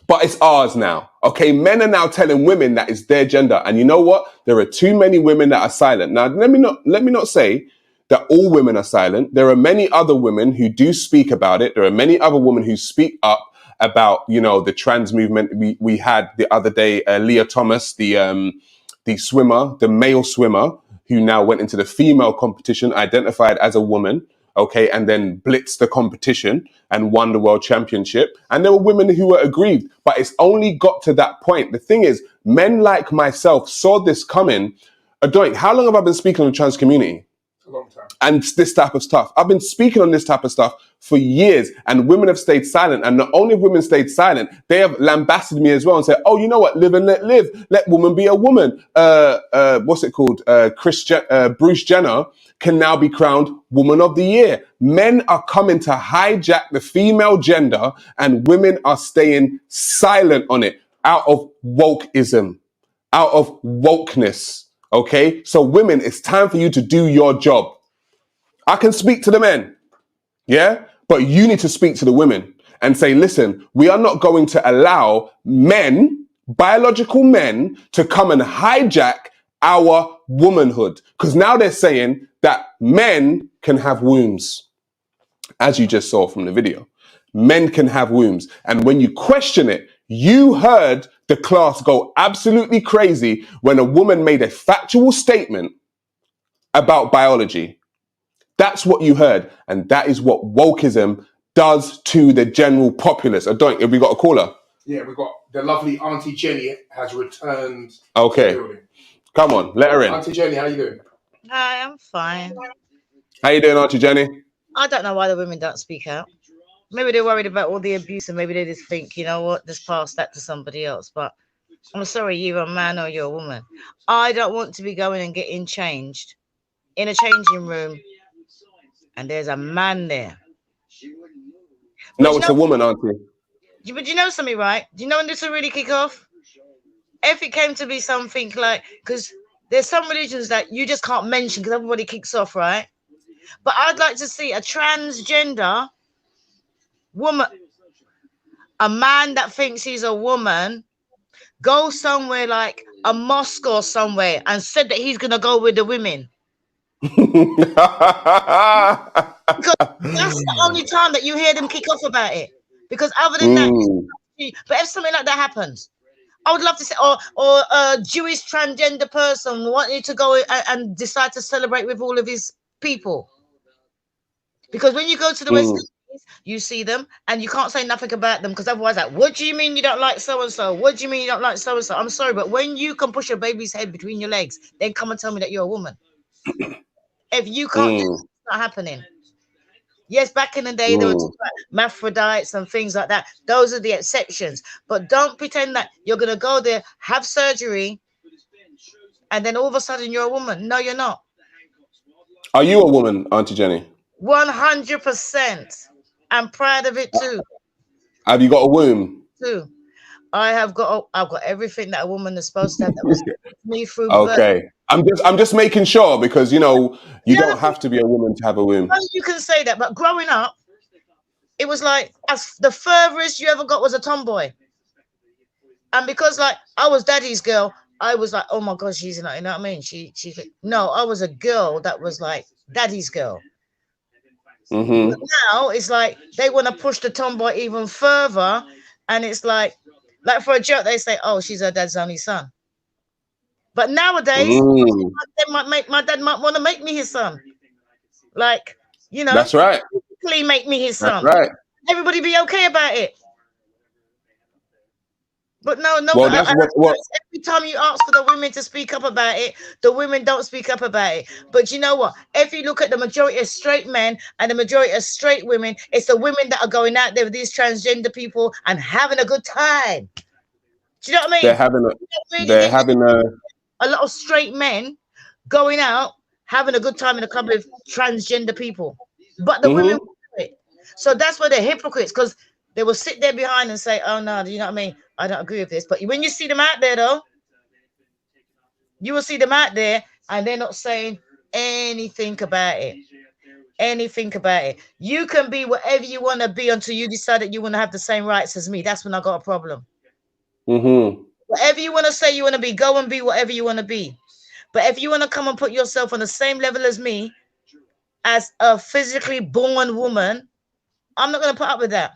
Speaker 1: but it's ours now. Okay? Men are now telling women that it's their gender. And you know what? There are too many women that are silent. Now, let me not say that all women are silent. There are many other women who do speak about it. There are many other women who speak up about, you know, the trans movement. We had the other day, Leah Thomas, the swimmer, the male swimmer, who now went into the female competition, identified as a woman, okay, and then blitzed the competition and won the world championship. And there were women who were aggrieved, but it's only got to that point. The thing is, men like myself saw this coming. Adoy, how long have I been speaking on the trans community?
Speaker 2: A long time.
Speaker 1: And this type of stuff. I've been speaking on this type of stuff for years, and women have stayed silent. And not only have women stayed silent, they have lambasted me as well and said, oh, you know what? Live and let live. Let woman be a woman. What's it called? Bruce Jenner can now be crowned Woman of the Year. Men are coming to hijack the female gender, and women are staying silent on it out of wokeism, out of wokeness. Okay, so women, it's time for you to do your job. I can speak to the men, yeah, but you need to speak to the women and say, listen, we are not going to allow men, biological men, to come and hijack our womanhood. Because now they're saying that men can have wombs, as you just saw from the video. Men can have wombs. And when you question it, you heard the class go absolutely crazy when a woman made a factual statement about biology. That's what you heard. And that is what wokeism does to the general populace. I don't, have we got a caller?
Speaker 2: Yeah, we've got the lovely Auntie Jenny has returned.
Speaker 1: Okay.
Speaker 2: To the building.
Speaker 1: Come on, let her in.
Speaker 2: Auntie Jenny, how you doing?
Speaker 14: Hi, I'm fine.
Speaker 1: How you doing, Auntie Jenny?
Speaker 14: I don't know why the women don't speak out. Maybe they're worried about all the abuse and maybe they just think, you know what, just pass that to somebody else. But I'm sorry, you're a man or you're a woman. I don't want to be going and getting changed in a changing room and there's a man there.
Speaker 1: No, it's a woman, Auntie.
Speaker 14: But you know something, right? Do you know when this will really kick off? If it came to be something like, because there's some religions that you just can't mention because everybody kicks off, right? But I'd like to see a transgender woman, a man that thinks he's a woman, go somewhere like a mosque or somewhere and said that he's going to go with the women. Because that's the only time that you hear them kick off about it. Because other than that, but if something like that happens, I would love to say, or a Jewish transgender person wanted to go and decide to celebrate with all of his people. Because when you go to the West Indies, you see them and you can't say nothing about them because otherwise, like, what do you mean you don't like so and so? What do you mean you don't like so and so? I'm sorry, but when you can push a baby's head between your legs, then come and tell me that you're a woman. If you can't, it's not happening. Yes, back in the day, there were hermaphrodites and things like that. Those are the exceptions. But don't pretend that you're going to go there, have surgery, and then all of a sudden you're a woman. No, you're not.
Speaker 1: Are you a woman, Auntie Jenny?
Speaker 14: 100%. I'm proud of it too.
Speaker 1: Have you got a womb?
Speaker 14: Too. I've got everything that a woman is supposed to have. That was me through
Speaker 1: okay. Birth. I'm just making sure because you know you don't have to be a woman to have a womb.
Speaker 14: You can say that, but growing up, it was like as the furthest you ever got was a tomboy. And because like I was daddy's girl, I was like, oh my god, she's not, you know what I mean? No, I was a girl that was like daddy's girl. But now it's like they want to push the tomboy even further, and it's like for a joke they say, "Oh, she's her dad's only son." But nowadays, my dad might want to make me his son, like you know.
Speaker 1: That's right.
Speaker 14: Please make me his son.
Speaker 1: That's right.
Speaker 14: Everybody be okay about it. But no.
Speaker 1: Well,
Speaker 14: every time you ask for the women to speak up about it, the women don't speak up about it. But you know what? If you look at the majority of straight men and the majority of straight women, it's the women that are going out there with these transgender people and having a good time. Do you know what I mean?
Speaker 1: They're having
Speaker 14: a lot of straight men going out having a good time in a couple of transgender people, but the women do it. So that's why they're hypocrites, because they will sit there behind and say, oh no, do you know what I mean? I don't agree with this. But when you see them out there though, You will see them out there and they're not saying anything about it. Anything about it. You can be whatever you want to be until you decide that you want to have the same rights as me. That's when I got a problem. Whatever you want to say you want to be, go and be whatever you want to be. But if you want to come and put yourself on the same level as me, as a physically born woman, I'm not going to put up with that.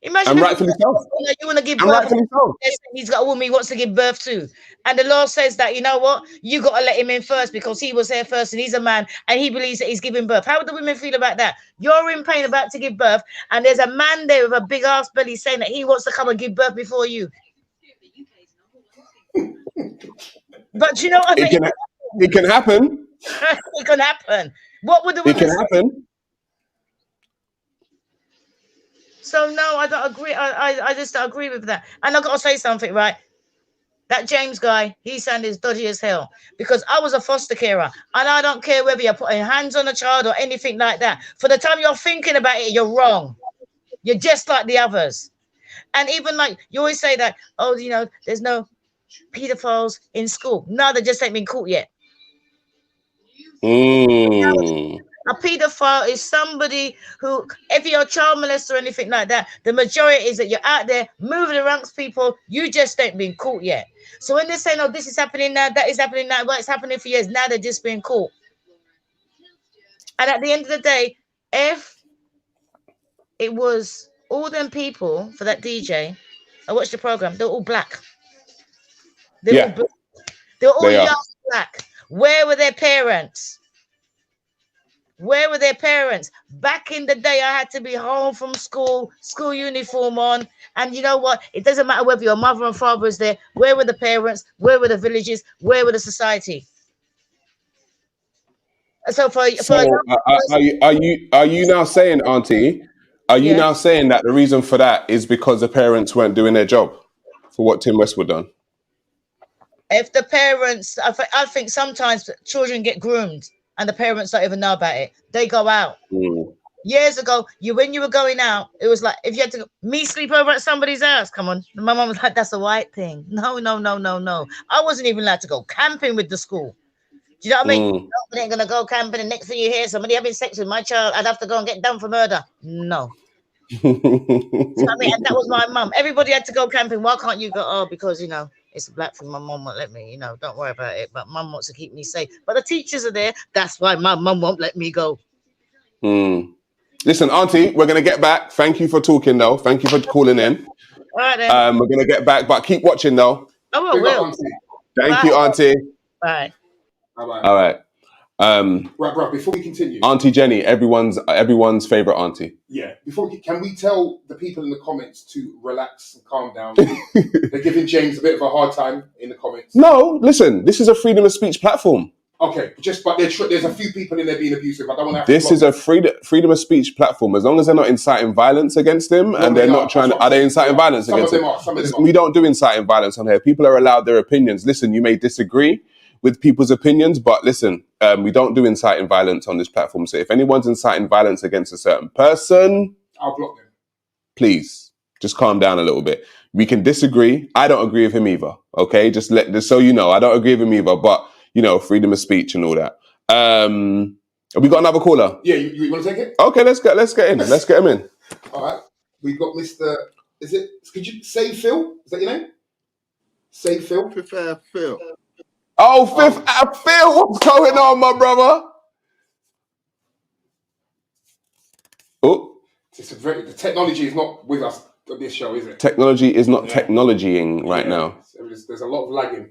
Speaker 14: Imagine
Speaker 1: And rightfully so.
Speaker 14: you want to give
Speaker 1: And
Speaker 14: birth.
Speaker 1: rightfully so.
Speaker 14: He's got a woman he wants to give birth to. And the law says that, you know what? You got to let him in first because he was there first and he's a man and he believes that he's giving birth. How would the women feel about that? You're in pain about to give birth and there's a man there with a big ass belly saying that he wants to come and give birth before you. But you know what I mean?
Speaker 1: It can happen.
Speaker 14: It can happen. What would the women
Speaker 1: It can happen.
Speaker 14: So no, I don't agree. I just don't agree with that. And I got to say something, right? That James guy, he sounded dodgy as hell because I was a foster carer and I don't care whether you're putting hands on a child or anything like that. For the time you're thinking about it, you're wrong. You're just like the others. And even like you always say that, oh, you know, there's no pedophiles in school. No, they just ain't been caught yet. A pedophile is somebody who, if you're a child molester or anything like that, the majority is that you're out there moving amongst people. You just ain't been caught yet. So when they say, no, this is happening now, that is happening now, well, it's happening for years. Now they're just being caught. And at the end of the day, if it was all them people for that DJ, I watched the program, they're all black. They're all young black. Where were their parents? Where were their parents? Back in the day, I had to be home from school uniform on. And you know what? It doesn't matter whether your mother and father is there. Where were the parents? Where were the villages? Where were the society? So are
Speaker 1: you now saying, Auntie? Are you now saying that the reason for that is because the parents weren't doing their job for what Tim Westwood done?
Speaker 14: If the parents, I think sometimes children get groomed and the parents don't even know about it. They go out. Years ago, when you were going out, it was like if you had to sleep over at somebody's house. Come on, my mom was like, "That's a white thing." No. I wasn't even allowed to go camping with the school. Do you know what I mean? I ain't gonna go camping, and next thing you hear somebody having sex with my child, I'd have to go and get done for murder. No. I mean, and that was my mum. Everybody had to go camping. Why can't you go? Oh, because you know it's a black thing. My mum won't let me. You know, don't worry about it. But mum wants to keep me safe. But the teachers are there. That's why my mum won't let me go.
Speaker 1: Listen, Auntie, we're gonna get back. Thank you for talking, though. Thank you for calling in.
Speaker 14: All right, then.
Speaker 1: We're gonna get back, but keep watching, though.
Speaker 14: Oh, I will.
Speaker 1: Thank you, Auntie.
Speaker 14: Bye.
Speaker 2: Bye.
Speaker 1: All right.
Speaker 2: Right, before we continue,
Speaker 1: Auntie Jenny, everyone's favorite auntie.
Speaker 2: Yeah. Can we tell the people in the comments to relax and calm down? They're giving James a bit of a hard time in the comments.
Speaker 1: No, listen. This is a freedom of speech platform.
Speaker 2: Okay, but there's a few people in there being abusive. I don't want to.
Speaker 1: This is a freedom of speech platform. As long as they're not inciting violence against him, and they're not trying to. Are they inciting violence against him?
Speaker 2: Some of them are.
Speaker 1: We don't do inciting violence on here. People are allowed their opinions. Listen, you may disagree with people's opinions, but listen, we don't do inciting violence on this platform. So if anyone's inciting violence against a certain person,
Speaker 2: I'll block them.
Speaker 1: Please, just calm down a little bit. We can disagree. I don't agree with him either. Okay, just so you know, I don't agree with him either. But you know, freedom of speech and all that. Have we got another caller?
Speaker 2: Yeah, you want to take it?
Speaker 1: Okay, let's get in. Let's get him in.
Speaker 2: All right, we've got Mr. Could you say Phil? Is that your name? Say Phil.
Speaker 15: Phil.
Speaker 1: Oh, Phil, what's going on, my brother? Oh,
Speaker 2: the technology is not with us on this show, is it?
Speaker 1: Technology is not technologying right now.
Speaker 2: There's a lot of lagging.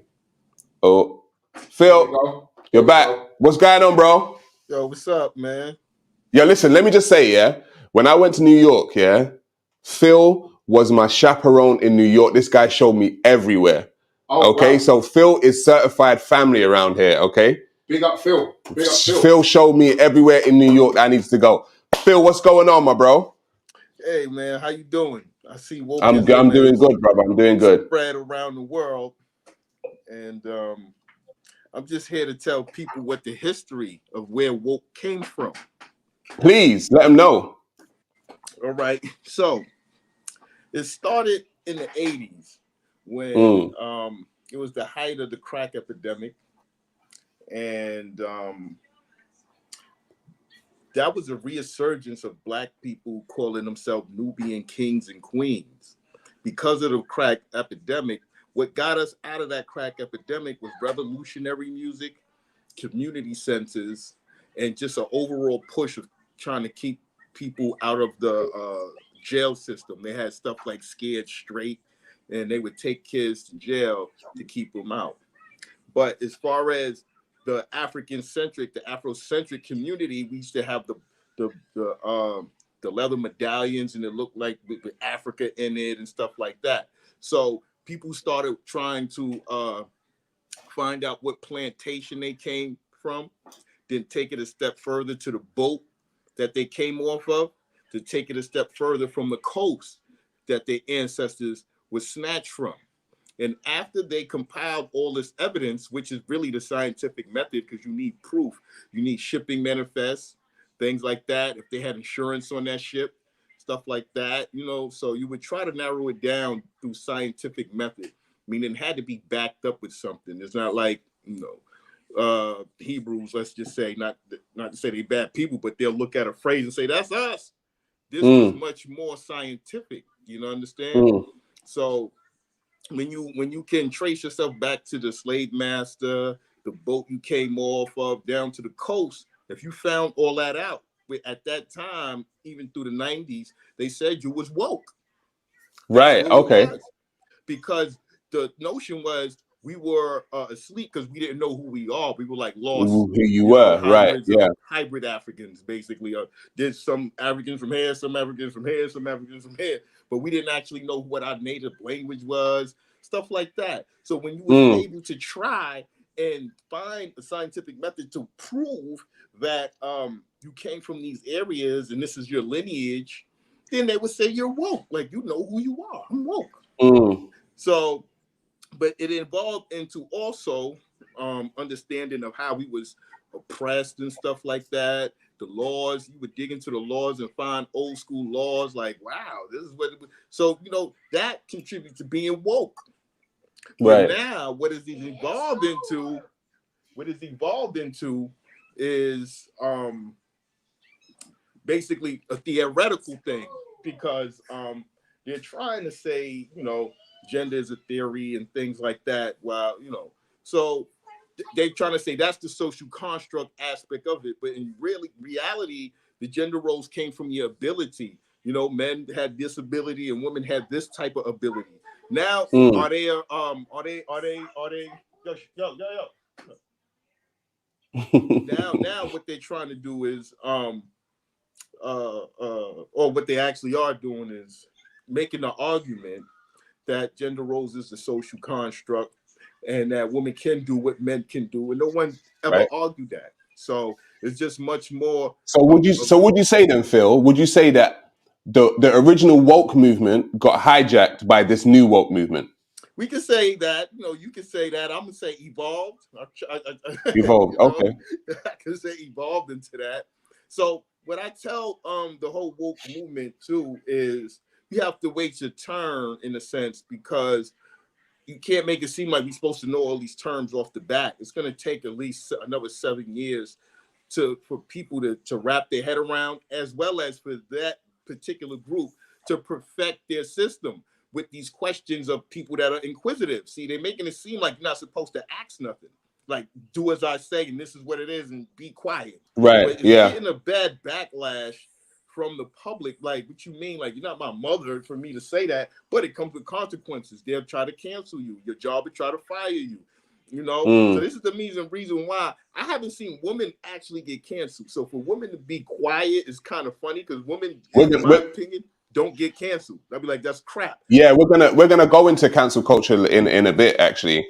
Speaker 1: Oh, Phil, you're back. What's going on, bro?
Speaker 15: Yo, what's up, man?
Speaker 1: Yo, listen, let me just say, when I went to New York, Phil was my chaperone in New York. This guy showed me everywhere.
Speaker 2: Oh,
Speaker 1: okay,
Speaker 2: wow.
Speaker 1: So Phil is certified family around here, okay?
Speaker 2: Big up Phil.
Speaker 1: Phil showed me everywhere in New York that I needs to go. Phil, what's going on, my bro?
Speaker 15: Hey, man, how you doing? I see wokeism.
Speaker 1: I'm doing good, brother. I'm doing good.
Speaker 15: Spread around the world, and I'm just here to tell people what the history of where woke came from.
Speaker 1: Please let them know.
Speaker 15: All right, so it started in the 80s when it was the height of the crack epidemic, and that was a resurgence of Black people calling themselves Nubian kings and queens. Because of the crack epidemic, what got us out of that crack epidemic was revolutionary music, community centers, and just an overall push of trying to keep people out of the jail system. They had stuff like Scared Straight, and they would take kids to jail to keep them out. But as far as the African-centric, the Afrocentric community, we used to have the leather medallions, and it looked like with Africa in it and stuff like that. So people started trying to find out what plantation they came from, then take it a step further to the boat that they came off of, to take it a step further from the coast that their ancestors were snatched from. And after they compiled all this evidence, which is really the scientific method, because you need proof, you need shipping manifests, things like that. If they had insurance on that ship, stuff like that, so you would try to narrow it down through scientific method, meaning it had to be backed up with something. It's not like, Hebrews, let's just say, not to say they bad people, but they'll look at a phrase and say, that's us. This was much more scientific, understand? So when you can trace yourself back to the slave master, the boat you came off of, down to the coast, if you found all that out, at that time, even through the 90s, they said you was woke.
Speaker 1: Right. Okay.
Speaker 15: Because the notion was we were asleep because we didn't know who we are. We were like lost.
Speaker 1: Who you were, right? Yeah.
Speaker 15: Hybrid Africans, basically. There's some Africans from here, some Africans from here, some Africans from here. But we didn't actually know what our native language was, stuff like that. So when you were able to try and find a scientific method to prove that you came from these areas and this is your lineage, then they would say you're woke. Like, you know who you are. I'm woke. So, but it evolved into also understanding of how we was oppressed and stuff like that. The laws, you would dig into the laws and find old school laws like, wow, this is what it was. So, that contributes to being woke. Right. But now what is evolved into is basically a theoretical thing, because they're trying to say, gender is a theory and things like that. Well, so they're trying to say that's the social construct aspect of it. But in reality, the gender roles came from your ability. Men had this ability and women had this type of ability. Now, are they yo. Now what they're trying to do is or what they actually are doing is making the argument that gender roles is the social construct and that women can do what men can do, and no one ever argued that. So it's just much more. So would you say then, Phil? Would you say that the original woke movement got hijacked by this new woke movement? We can say that. You can say that. I'm gonna say evolved. Evolved. Okay. I can say evolved into that. So what I tell the whole woke movement too is you have to wait your turn in a sense, because you can't make it seem like we're supposed to know all these terms off the bat. It's going to take at least another 7 years for people to wrap their head around, as well as for that particular group to perfect their system with these questions of people that are inquisitive. See, they're making it seem like you're not supposed to ask nothing. Like, do as I say, and this is what it is, and be quiet. Right. But it's getting a bad backlash from the public. Like, what you mean? Like, you're not my mother for me to say that, but it comes with consequences. They'll try to cancel you. Your job will try to fire you. So this is the reason why I haven't seen women actually get canceled. So for women to be quiet is kind of funny, because women, in my opinion, don't get canceled. I'd be like, that's crap. Yeah, we're gonna go into cancel culture in a bit. Actually,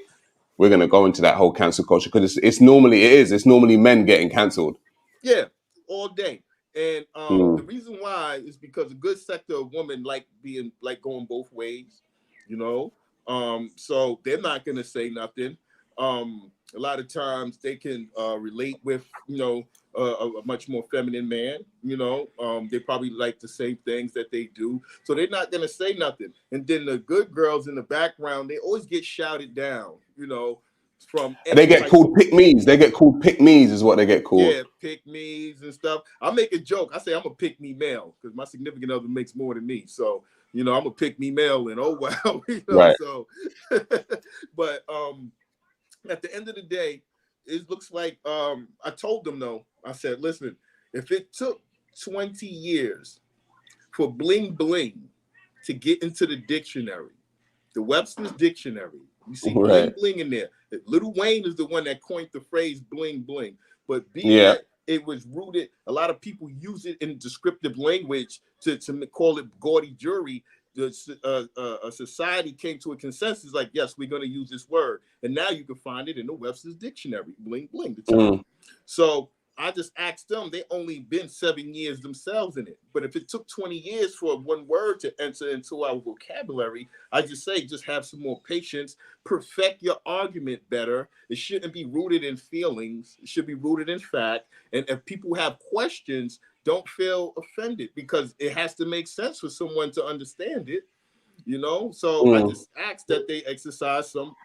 Speaker 15: we're gonna go into that whole cancel culture, because it's normally men getting cancelled. Yeah, all day. And the reason why is because a good sector of women like going both ways, so they're not gonna say nothing. A lot of times they can relate with a much more feminine man. They probably like the same things that they do, so they're not gonna say nothing. And then the good girls in the background, they always get shouted down you know, from
Speaker 1: They get called pick-me's. They get called pick-me's is what they get called.
Speaker 15: Yeah, pick-me's and stuff. I make a joke. I say I'm a pick-me male because my significant other makes more than me. So, you know, I'm a pick-me male, and oh wow, you know.
Speaker 1: Right.
Speaker 15: So, but at the end of the day, it looks like I told them though. I said, listen, if it took 20 years for bling bling to get into the dictionary, the Webster's dictionary, you see bling bling in there. Lil Wayne is the one that coined the phrase bling bling. But being that it was rooted, a lot of people use it in descriptive language to call it gaudy jewelry. A society came to a consensus like, yes, we're going to use this word. And now you can find it in the Webster's dictionary, bling bling, the term. So I just asked them, they only been 7 years themselves in it. But if it took 20 years for one word to enter into our vocabulary, I just say, just have some more patience, perfect your argument better. It shouldn't be rooted in feelings. It should be rooted in fact. And if people have questions, don't feel offended because it has to make sense for someone to understand it, you know? So I just ask that they exercise some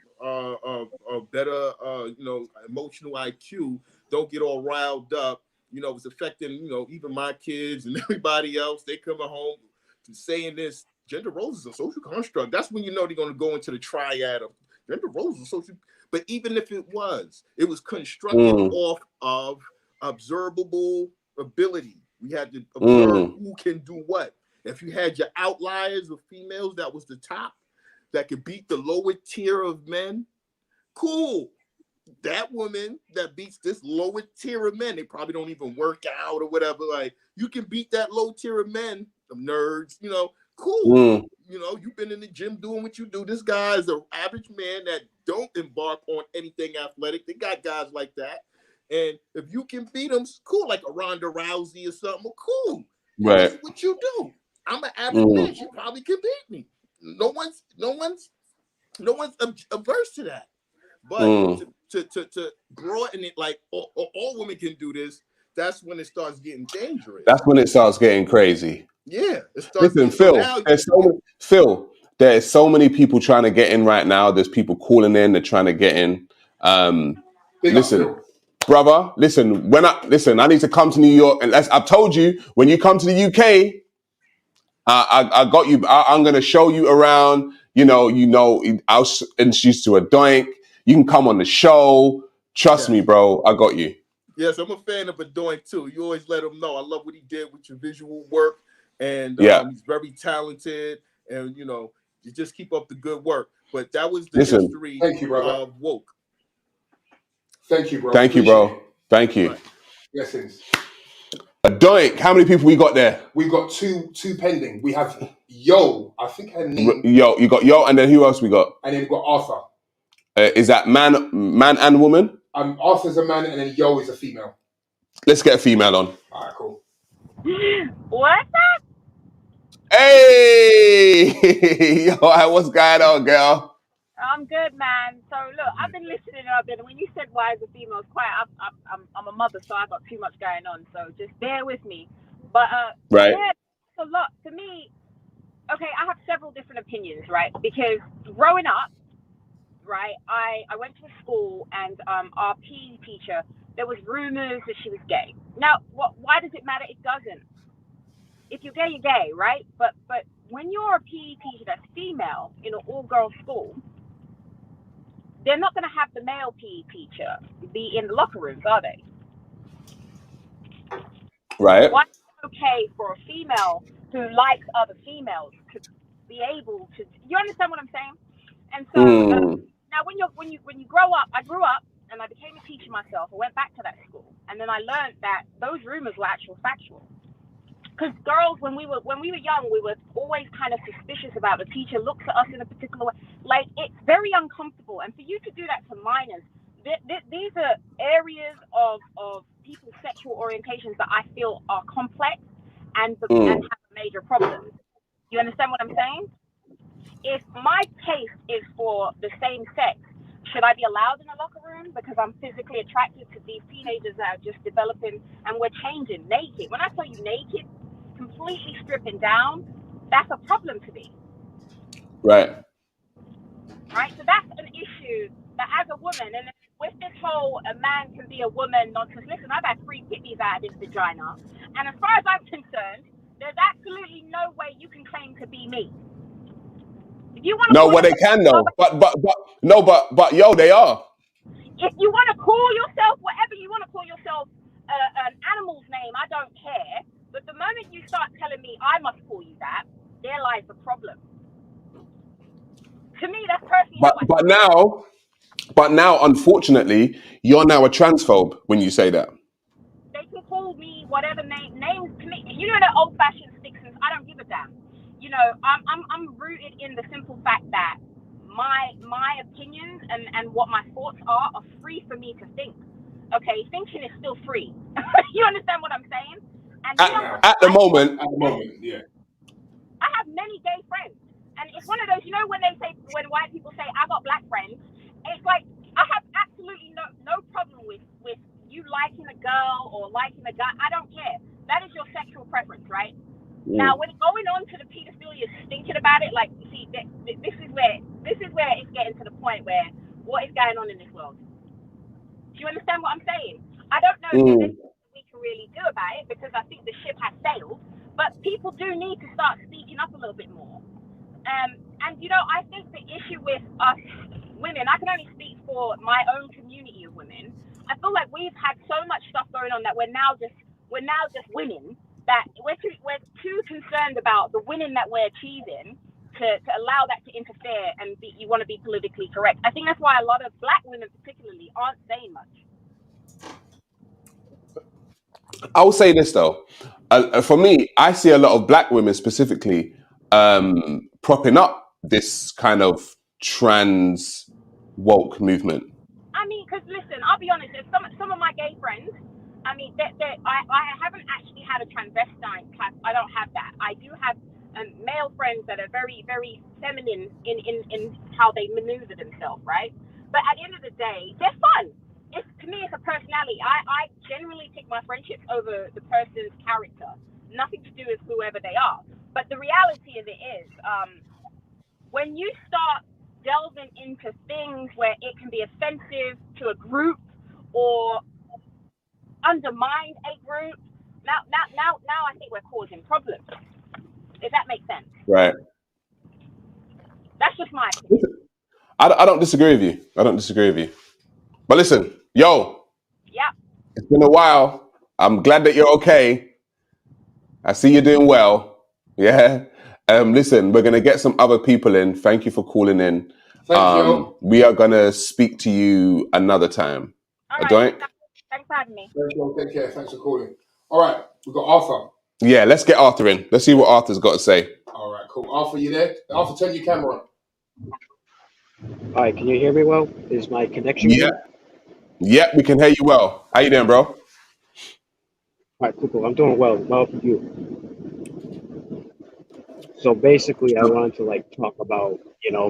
Speaker 15: better, you know, emotional IQ. Don't get all riled up. You know, it's affecting, you know, even my kids and everybody else. They come home to saying this, gender roles is a social construct. That's when you know they're going to go into the triad of gender roles is social. But even if it was constructed off of observable ability. We had to observe who can do what. If you had your outliers of females that was the top, that could beat the lower tier of men, cool. That woman that beats this lower tier of men, they probably don't even work out or whatever. Like, you can beat that low tier of men, of nerds, you know, cool. You know, you've been in the gym doing what you do. This guy is an average man that don't embark on anything athletic. They got guys like that. And if you can beat them, cool, like a Ronda Rousey or something, well, cool.
Speaker 1: Right.
Speaker 15: This is what you do. I'm an average man. She probably can beat me. No one's averse to that. But to broaden it like all women can do this, that's when it starts getting dangerous.
Speaker 1: That's when it starts getting crazy.
Speaker 15: Yeah. It starts
Speaker 1: Listen, Phil, there's so many people trying to get in right now. There's people calling in, they're trying to get in. Listen, brother, listen, I need to come to New York, and I've told you, when you come to the UK, I got you. I'm going to show you around. You know, I'll introduce you to a doink. You can come on the show. Trust me, bro. I got you.
Speaker 15: Yes, I'm a fan of a doink too. You always let him know. I love what he did with your visual work, and he's very talented. And you know, you just keep up the good work. But that was the history of woke.
Speaker 2: Thank you, bro.
Speaker 1: Thank you, bro. Thank you.
Speaker 2: Right. Yes, it is.
Speaker 1: A doink. How many people we got there?
Speaker 2: We got two pending. We have Yo. I think her name.
Speaker 1: Yo, you got Yo, and then who else we got?
Speaker 2: And then we got Arthur.
Speaker 1: Is that man and woman?
Speaker 2: Arthur's a man, and then Yo is a female.
Speaker 1: Let's get a female on.
Speaker 2: All right, cool.
Speaker 16: What's up?
Speaker 1: Hey, yo, what's going on, girl?
Speaker 16: I'm good, man. So look, I've been listening a bit, and when you said why is the females quiet, I'm a mother, so I got too much going on. So just bear with me. But
Speaker 1: right.
Speaker 16: Yeah, it's a lot to me. Okay, I have several different opinions, right? Because growing up, right, I went to a school, and our PE teacher, there was rumors that she was gay. Now, why does it matter? It doesn't. If you're gay, you're gay, right? But when you're a PE teacher that's female in an all-girls school, they're not going to have the male PE teacher be in the locker rooms, are they?
Speaker 1: Right.
Speaker 16: Why is it okay for a female who likes other females to be able to? You understand what I'm saying? And so now, when you grow up, I grew up and I became a teacher myself. I went back to that school, and then I learned that those rumors were factual. Because girls, when we were young, we were always kind of suspicious about the teacher looks at us in a particular way. Like, it's very uncomfortable. And for you to do that to minors, these are areas of people's sexual orientations that I feel are complex and have a major problem. You understand what I'm saying? If my taste is for the same sex, should I be allowed in a locker room because I'm physically attracted to these teenagers that are just developing and we're changing naked? When I tell you naked, completely stripping down, that's a problem to me.
Speaker 1: Right.
Speaker 16: Right? So that's an issue But as a woman, and with this whole a man can be a woman nonsense, listen, I've had 3 kidneys out of this vagina, and as far as I'm concerned, there's absolutely no way you can claim to be me. If you want to
Speaker 1: No,
Speaker 16: call
Speaker 1: well they
Speaker 16: yourself,
Speaker 1: can though. But yo, they are.
Speaker 16: if you want to call yourself whatever you want to call yourself, an animal's name, I don't care. But the moment you start telling me I must call you that, there lies the problem. To me, that's personally how I feel.
Speaker 1: But now, unfortunately, you're now a transphobe when you say that.
Speaker 16: They can call me whatever names to me. You know the old-fashioned sticks and I don't give a damn. You know, I'm rooted in the simple fact that my opinions and what my thoughts are free for me to think. Okay, thinking is still free. You understand what I'm saying? And
Speaker 1: At the moment,
Speaker 2: yeah.
Speaker 16: I have many gay friends, and it's one of those, you know, when white people say I got black friends, it's like I have absolutely no problem with you liking a girl or liking a guy. I don't care. That is your sexual preference, right? Now, when going on to the pedophilia, thinking about it, like, see, this is where it's getting to the point where what is going on in this world? Do you understand what I'm saying? I don't know if there's anything we can really do about it because I think the ship has sailed, but people do need to start speaking up a little bit more. And you know, I think the issue with us women, I can only speak for my own community of women. I feel like we've had so much stuff going on that we're now just women, that we're too concerned about the women that we're achieving to allow that to interfere and you want to be politically correct. I think that's why a lot of black women particularly aren't saying much.
Speaker 1: I will say this though. For me, I see a lot of black women specifically propping up this kind of trans woke movement.
Speaker 16: I mean, because listen, I'll be honest. If some of my gay friends, I mean, I haven't actually had a transvestite class. I don't have that. I do have male friends that are very, very feminine in how they maneuver themselves, right? But at the end of the day, they're fun. To me, it's a personality. I generally pick my friendships over the person's character. Nothing to do with whoever they are. But the reality of it is, when you start delving into things where it can be offensive to a group or undermine a group, now I think we're causing problems. If that makes sense.
Speaker 1: Right.
Speaker 16: That's just my opinion.
Speaker 1: I don't disagree with you. I don't disagree with you. But listen, yo.
Speaker 16: Yeah.
Speaker 1: It's been a while. I'm glad that you're okay. I see you're doing well. Yeah. Listen, we're gonna get some other people in. Thank you for calling in.
Speaker 2: Thank you.
Speaker 1: We are gonna speak to you another time.
Speaker 16: All right. Thanks for having me.
Speaker 2: Thank you. Take care. Thanks for calling. All right, we've got Arthur.
Speaker 1: Yeah, let's get Arthur in. Let's see what Arthur's got to say.
Speaker 2: All right, cool. Arthur, you there? Arthur, turn your camera on.
Speaker 17: All right, can you hear me well? Is my connection good?
Speaker 1: Yeah, we can hear you well. How you doing, bro?
Speaker 17: All right, cool. I'm doing well. Well, for you. So basically, I wanted to talk about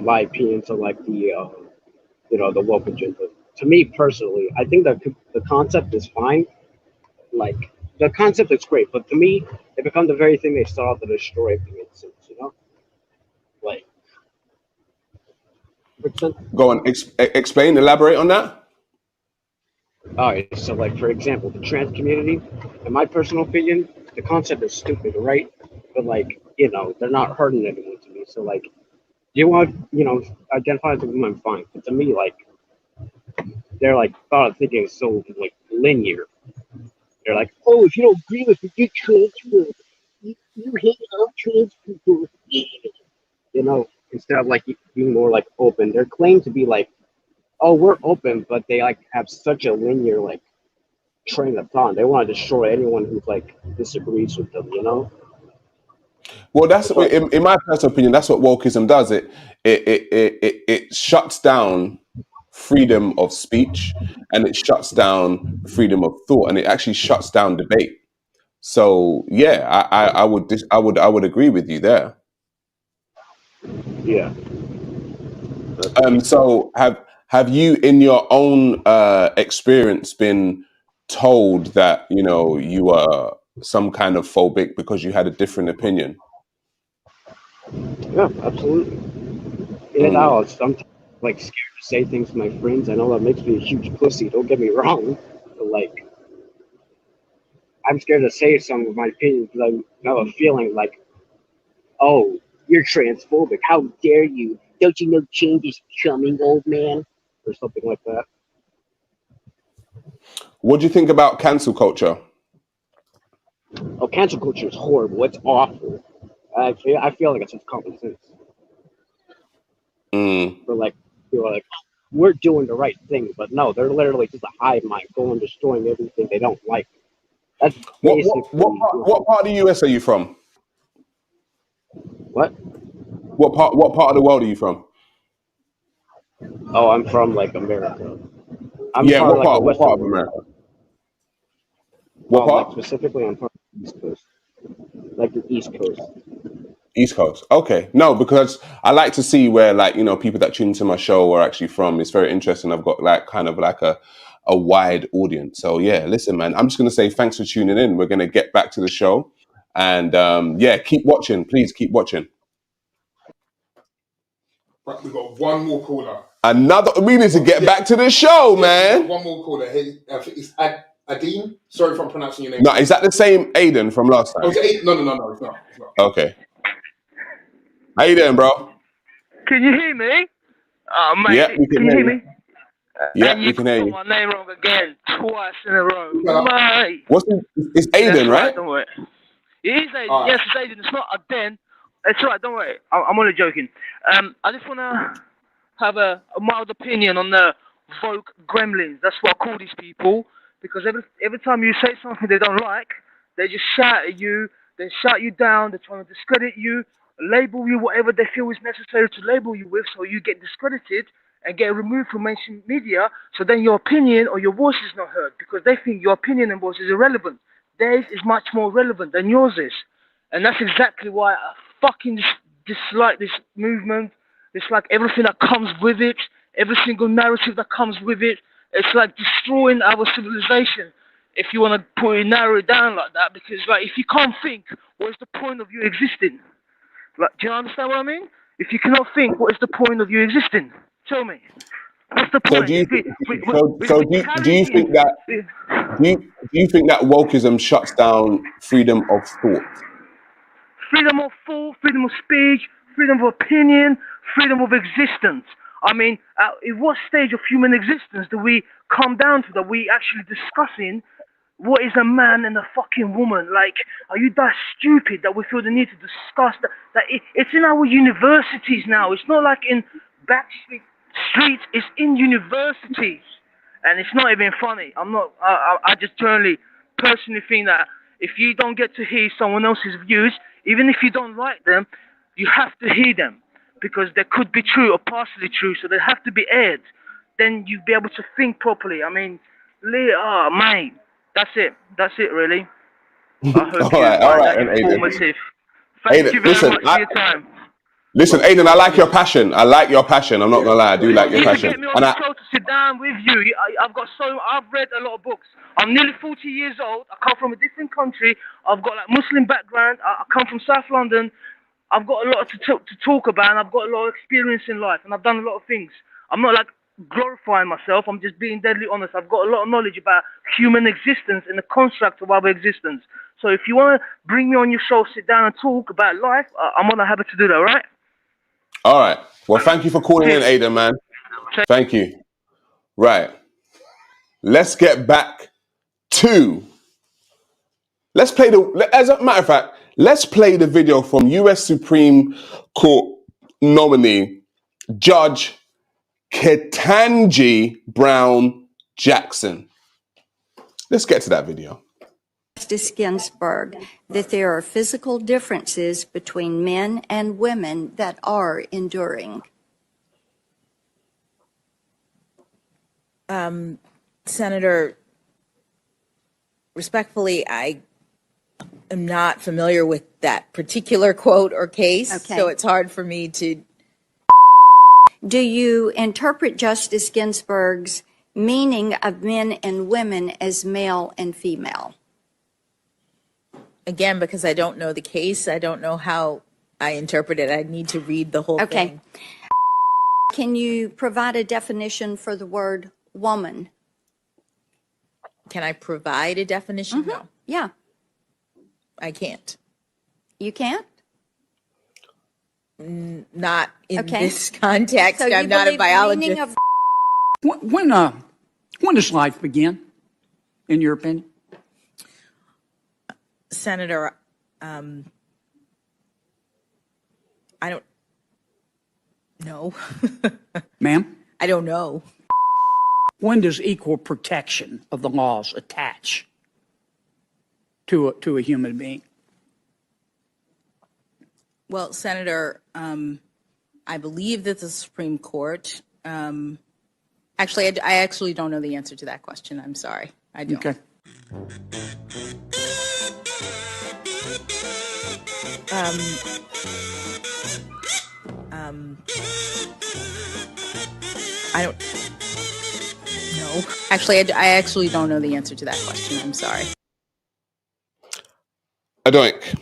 Speaker 17: my opinions on the the woke agenda. To me personally, I think that the concept is fine. Like the concept is great, but to me, it becomes the very thing they start out to destroy. If it makes sense, like.
Speaker 1: Go on, explain, elaborate on that.
Speaker 17: All right, so for example, the trans community, in my personal opinion, the concept is stupid, right? But they're not hurting anyone to me. So you want identify as a woman, fine. But to me, they're thought of thinking so linear. They're like, oh, if you don't agree with me, you're trans. You hate all trans people. Instead of being more open. Their claim to be oh, we're open, but they have such a linear train of thought. They want to destroy anyone who disagrees with them.
Speaker 1: Well, that's in my personal opinion. That's what wokeism does. It shuts down freedom of speech, and it shuts down freedom of thought, and it actually shuts down debate. So yeah, I would agree with you there.
Speaker 17: Yeah.
Speaker 1: So have you in your own experience been told that you are some kind of phobic because you had a different opinion?
Speaker 17: Yeah, absolutely. In and out. like scared to say things to my friends. I know that makes me a huge pussy. Don't get me wrong, but like I'm scared to say some of my opinions because I have a feeling like, oh, you're transphobic. How dare you? Don't you know change is coming, old man? Or something like that.
Speaker 1: What do you think about cancel culture?
Speaker 17: Oh, cancel culture is horrible. It's awful. I feel like it's just common sense. But like, people are like, we're doing the right thing, but no, they're literally just a hive mind, going destroying everything they don't like. That's basically
Speaker 1: What part of the US are you from?
Speaker 17: What?
Speaker 1: What part of the world are you from?
Speaker 17: Oh, I'm from like America. I'm
Speaker 1: Yeah,
Speaker 17: part of
Speaker 1: what
Speaker 17: like the
Speaker 1: part? What
Speaker 17: Western
Speaker 1: part of
Speaker 17: world.
Speaker 1: America? What
Speaker 17: Like
Speaker 1: part?
Speaker 17: specifically, I'm part of the East Coast, like the East Coast.
Speaker 1: East Coast. Okay. No, because I like to see where, like, you know, people that tune into my show are actually from. It's very interesting. I've got like kind of like a wide audience. So yeah, listen, man, I'm just gonna say thanks for tuning in. We're gonna get back to the show. And yeah, keep watching. Please keep watching.
Speaker 2: Right, we've got one more caller.
Speaker 1: We need to get back to the show, man.
Speaker 2: One more caller. Hey, I think it's Adine. Sorry if I'm pronouncing your name.
Speaker 1: No, is that the same Aiden from last time?
Speaker 2: Oh, is it Aiden? No, it's not. It's not.
Speaker 1: Okay. How you doing, bro?
Speaker 18: Can you hear me? Oh, mate,
Speaker 1: Yeah, we
Speaker 18: can
Speaker 1: can
Speaker 18: you
Speaker 1: hear
Speaker 18: hear
Speaker 1: you.
Speaker 18: me?
Speaker 1: Yeah,
Speaker 18: And
Speaker 1: we
Speaker 18: you
Speaker 1: can hear
Speaker 18: got
Speaker 1: you.
Speaker 18: my name wrong again, twice in a row. Mate.
Speaker 1: It's Aiden,
Speaker 18: That's
Speaker 1: right?
Speaker 18: Don't worry. It is Aiden. Yes, it's Aiden. It's not a Den. It's right, don't worry. I'm only joking. I just want to have a mild opinion on the woke gremlins. That's what I call these people. Because every time you say something they don't like, they just shout at you, they shut you down, they're trying to discredit you, label you whatever they feel is necessary to label you with, so you get discredited and get removed from mainstream media, so then your opinion or your voice is not heard because they think your opinion and voice is irrelevant. Theirs is much more relevant than yours is. And that's exactly why I fucking dislike this movement. It's like everything that comes with it, every single narrative that comes with it. It's like destroying our civilization. If you want to narrow it down like that, because like if you can't think, what is the point of you existing? Like, do you understand what I mean? If you cannot think, what is the point of you existing? Tell me. What's the
Speaker 1: So
Speaker 18: point?
Speaker 1: do you
Speaker 18: We're
Speaker 1: do you think that do you think that wokeism shuts down freedom of thought?
Speaker 18: Freedom of thought, freedom of speech, freedom of opinion, freedom of existence. I mean, at what stage of human existence do we come down to that we actually discussing what is a man and a fucking woman? Like, are you that stupid that we feel the need to discuss that? It's in our universities now. It's not like in backstreet streets. It's in universities, and it's not even funny. I'm not. I just personally think that if you don't get to hear someone else's views, even if you don't like them, you have to hear them because they could be true or partially true, so they have to be aired. Then you'll be able to think properly. I mean, mate, that's it. That's it, really. I hope you
Speaker 1: all
Speaker 18: find
Speaker 1: right,
Speaker 18: that
Speaker 1: and Aiden.
Speaker 18: informative. Thank you very much for your time.
Speaker 1: Listen, Aiden, I like your passion. I like your passion. I'm not gonna lie, I do like
Speaker 18: You
Speaker 1: your
Speaker 18: need to
Speaker 1: passion.
Speaker 18: get me on
Speaker 1: And
Speaker 18: the show to sit down with you. I've read a lot of books. I'm nearly 40 years old. I come from a different country. I've got like Muslim background. I come from South London. I've got a lot to talk about, and I've got a lot of experience in life, and I've done a lot of things. I'm not like glorifying myself. I'm just being deadly honest. I've got a lot of knowledge about human existence and the construct of our existence. So if you want to bring me on your show, sit down and talk about life, I'm more than happy to do that, all right?
Speaker 1: all right. Well, thank you for calling in, Aiden, man. Thank you. Right. Let's get back to. Let's play as a matter of fact, let's play the video from US Supreme Court nominee Judge Ketanji Brown Jackson. Let's get to that video.
Speaker 19: Justice Ginsburg, that there are physical differences between men and women that are enduring.
Speaker 20: Senator, respectfully, I am not familiar with that particular quote or case, so it's hard for me to.
Speaker 19: Do you interpret Justice Ginsburg's meaning of men and women as male and female?
Speaker 20: Again, because I don't know the case, I don't know how I interpret it. I need to read the whole thing.
Speaker 19: Can you provide a definition for the word woman?
Speaker 20: Can I provide a definition? No,
Speaker 19: Yeah.
Speaker 20: I can't.
Speaker 19: You can't?
Speaker 20: Not in
Speaker 19: Okay.
Speaker 20: this context.
Speaker 19: So you
Speaker 20: I'm not a
Speaker 19: believe the meaning
Speaker 20: biologist.
Speaker 19: of
Speaker 21: When does life begin, in your opinion?
Speaker 20: Senator, I don't know.
Speaker 21: Ma'am?
Speaker 20: I don't know.
Speaker 21: When does equal protection of the laws attach to a human being?
Speaker 20: Well, Senator, I believe that the Supreme Court, actually, I actually don't know the answer to that question. I'm sorry. I don't.
Speaker 21: Okay.
Speaker 20: I don't know. Actually, I actually don't know the answer to that question. I'm sorry.
Speaker 1: Adoink.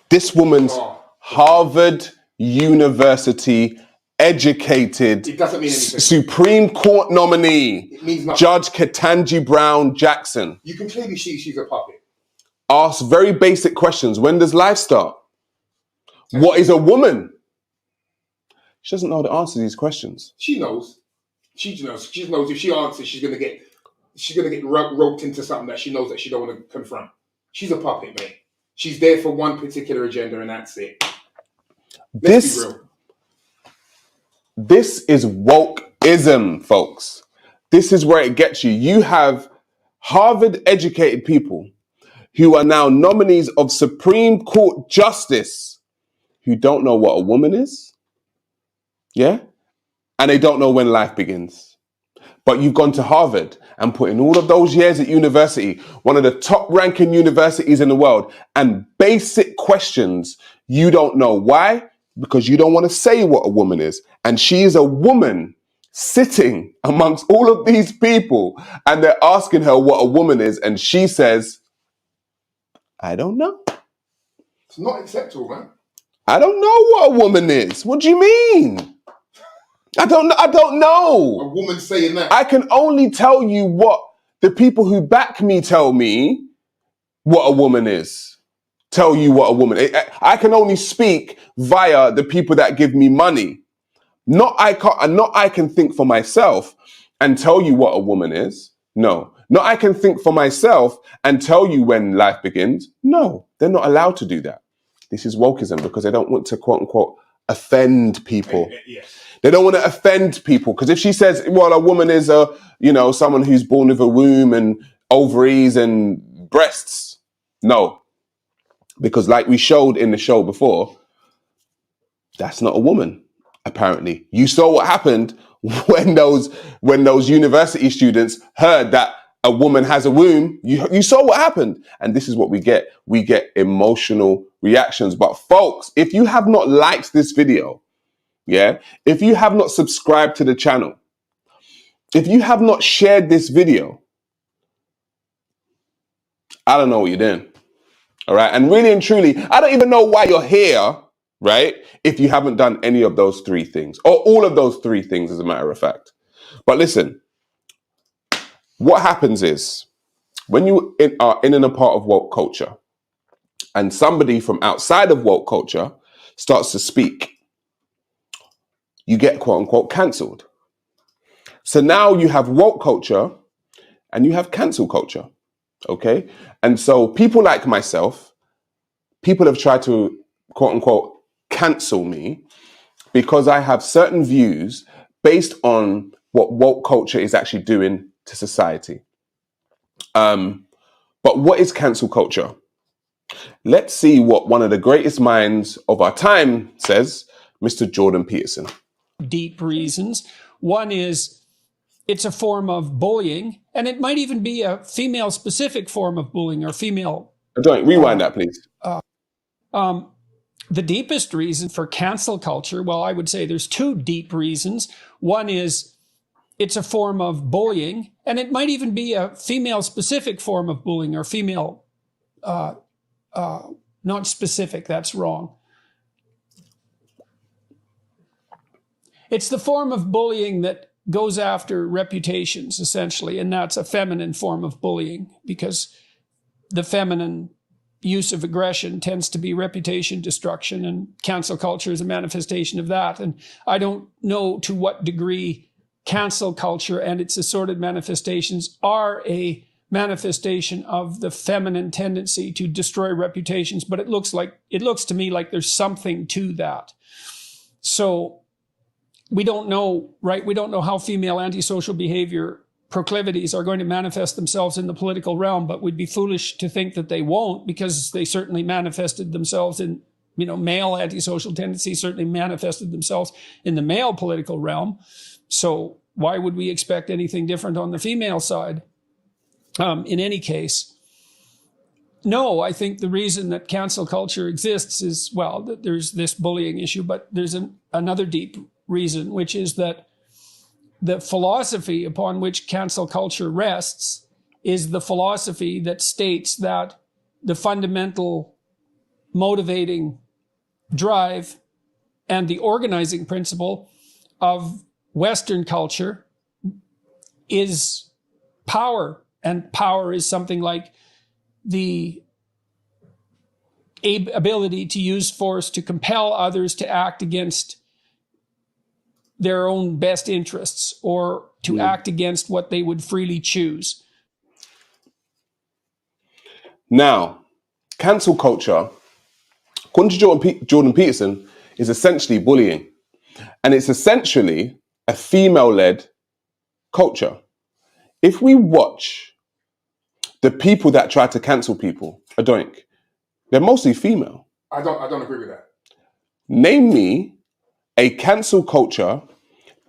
Speaker 1: This woman's Harvard University educated
Speaker 2: It doesn't mean anything.
Speaker 1: Supreme Court nominee,
Speaker 2: It means nothing.
Speaker 1: Judge Ketanji Brown Jackson,
Speaker 2: You can clearly see she's a puppet.
Speaker 1: asks very basic questions. When does life start? What is a woman? She doesn't know how to answer these questions.
Speaker 2: She knows. She knows. She knows if she answers, she's gonna get roped into something that she knows that she don't want to confront. She's a puppet, mate. She's there for one particular agenda, and that's it. Let's be real.
Speaker 1: This is wokeism, folks. This is where it gets you. You have Harvard-educated people who are now nominees of Supreme Court justice who don't know what a woman is. Yeah? And they don't know when life begins. But you've gone to Harvard and put in all of those years at university, one of the top ranking universities in the world, and basic questions you don't know. Why? Because you don't want to say what a woman is. And she is a woman sitting amongst all of these people and they're asking her what a woman is. And she says, I don't know.
Speaker 2: It's not acceptable, man.
Speaker 1: I don't know what a woman is. What do you mean? I don't know.
Speaker 2: A woman saying that.
Speaker 1: I can only tell you what the people who back me tell me what a woman is. Tell you what a woman is. I can only speak via the people that give me money. Not I can think for myself and tell you what a woman is. No. Not I can think for myself and tell you when life begins. No, they're not allowed to do that. This is wokeism because they don't want to quote unquote offend people.
Speaker 2: Yes.
Speaker 1: They don't want to offend people because if she says, well, a woman is someone who's born with a womb and ovaries and breasts. No, because like we showed in the show before, that's not a woman. Apparently, you saw what happened when those university students heard that a woman has a womb. You saw what happened, and this is what we get. We get emotional reactions. But folks, if you have not liked this video, yeah, if you have not subscribed to the channel, if you have not shared this video, I don't know what you're doing. All right, and really and truly, I don't even know why you're here. Right? If you haven't done any of those three things, or all of those three things, as a matter of fact. But listen, what happens is when you are in and a part of woke culture, and somebody from outside of woke culture starts to speak, you get quote unquote cancelled. So now you have woke culture and you have cancel culture. Okay? And so people like myself, people have tried to quote unquote cancel me because I have certain views based on what woke culture is actually doing to society. But what is cancel culture? Let's see what one of the greatest minds of our time says, Mr. Jordan Peterson.
Speaker 22: Deep reasons. One is it's a form of bullying, and it might even be a female-specific form of bullying or female.
Speaker 1: Don't rewind that, please.
Speaker 22: The deepest reason for cancel culture, well, I would say there's two deep reasons. One is it's a form of bullying, and it might even be a female-specific form of bullying or female, not specific, that's wrong. It's the form of bullying that goes after reputations, essentially, and that's a feminine form of bullying because the feminine use of aggression tends to be reputation destruction, and cancel culture is a manifestation of that. And I don't know to what degree cancel culture and its assorted manifestations are a manifestation of the feminine tendency to destroy reputations, but it looks to me like there's something to that. So we don't know, right? We don't know how female antisocial behavior proclivities are going to manifest themselves in the political realm, but we'd be foolish to think that they won't, because they certainly manifested themselves in, male antisocial tendencies certainly manifested themselves in the male political realm. So why would we expect anything different on the female side? In any case, no, I think the reason that cancel culture exists is, well, that there's this bullying issue, but there's another deep reason, which is that the philosophy upon which cancel culture rests is the philosophy that states that the fundamental motivating drive and the organizing principle of Western culture is power. And power is something like the ability to use force to compel others to act against their own best interests or to act against what they would freely choose.
Speaker 1: Now, cancel culture, according to Jordan Peterson, is essentially bullying. And it's essentially a female-led culture. If we watch the people that try to cancel people, Adoink, they're mostly female.
Speaker 2: I don't agree with that.
Speaker 1: Name me a cancel culture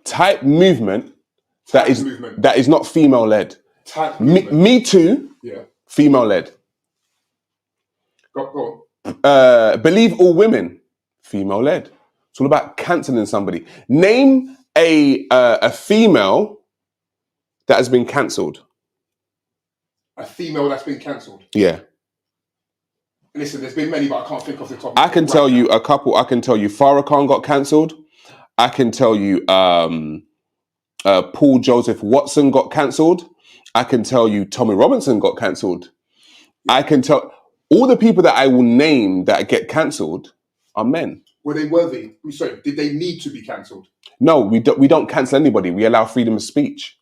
Speaker 1: type movement that is not female-led. Me Too,
Speaker 2: yeah,
Speaker 1: female-led.
Speaker 2: Go on.
Speaker 1: Believe All Women, female-led. It's all about cancelling somebody. Name a female that has been cancelled.
Speaker 2: A female that's been cancelled?
Speaker 1: Yeah.
Speaker 2: Listen, there's been many, but I can't think of the top.
Speaker 1: I can tell you a couple. I can tell you Farrah Khan got cancelled. I can tell you Paul Joseph Watson got cancelled. I can tell you Tommy Robinson got cancelled. I can tell all the people that I will name that get cancelled are men.
Speaker 2: Were they worthy? I'm sorry, did they need to be cancelled?
Speaker 1: No, we don't cancel anybody. We allow freedom of speech.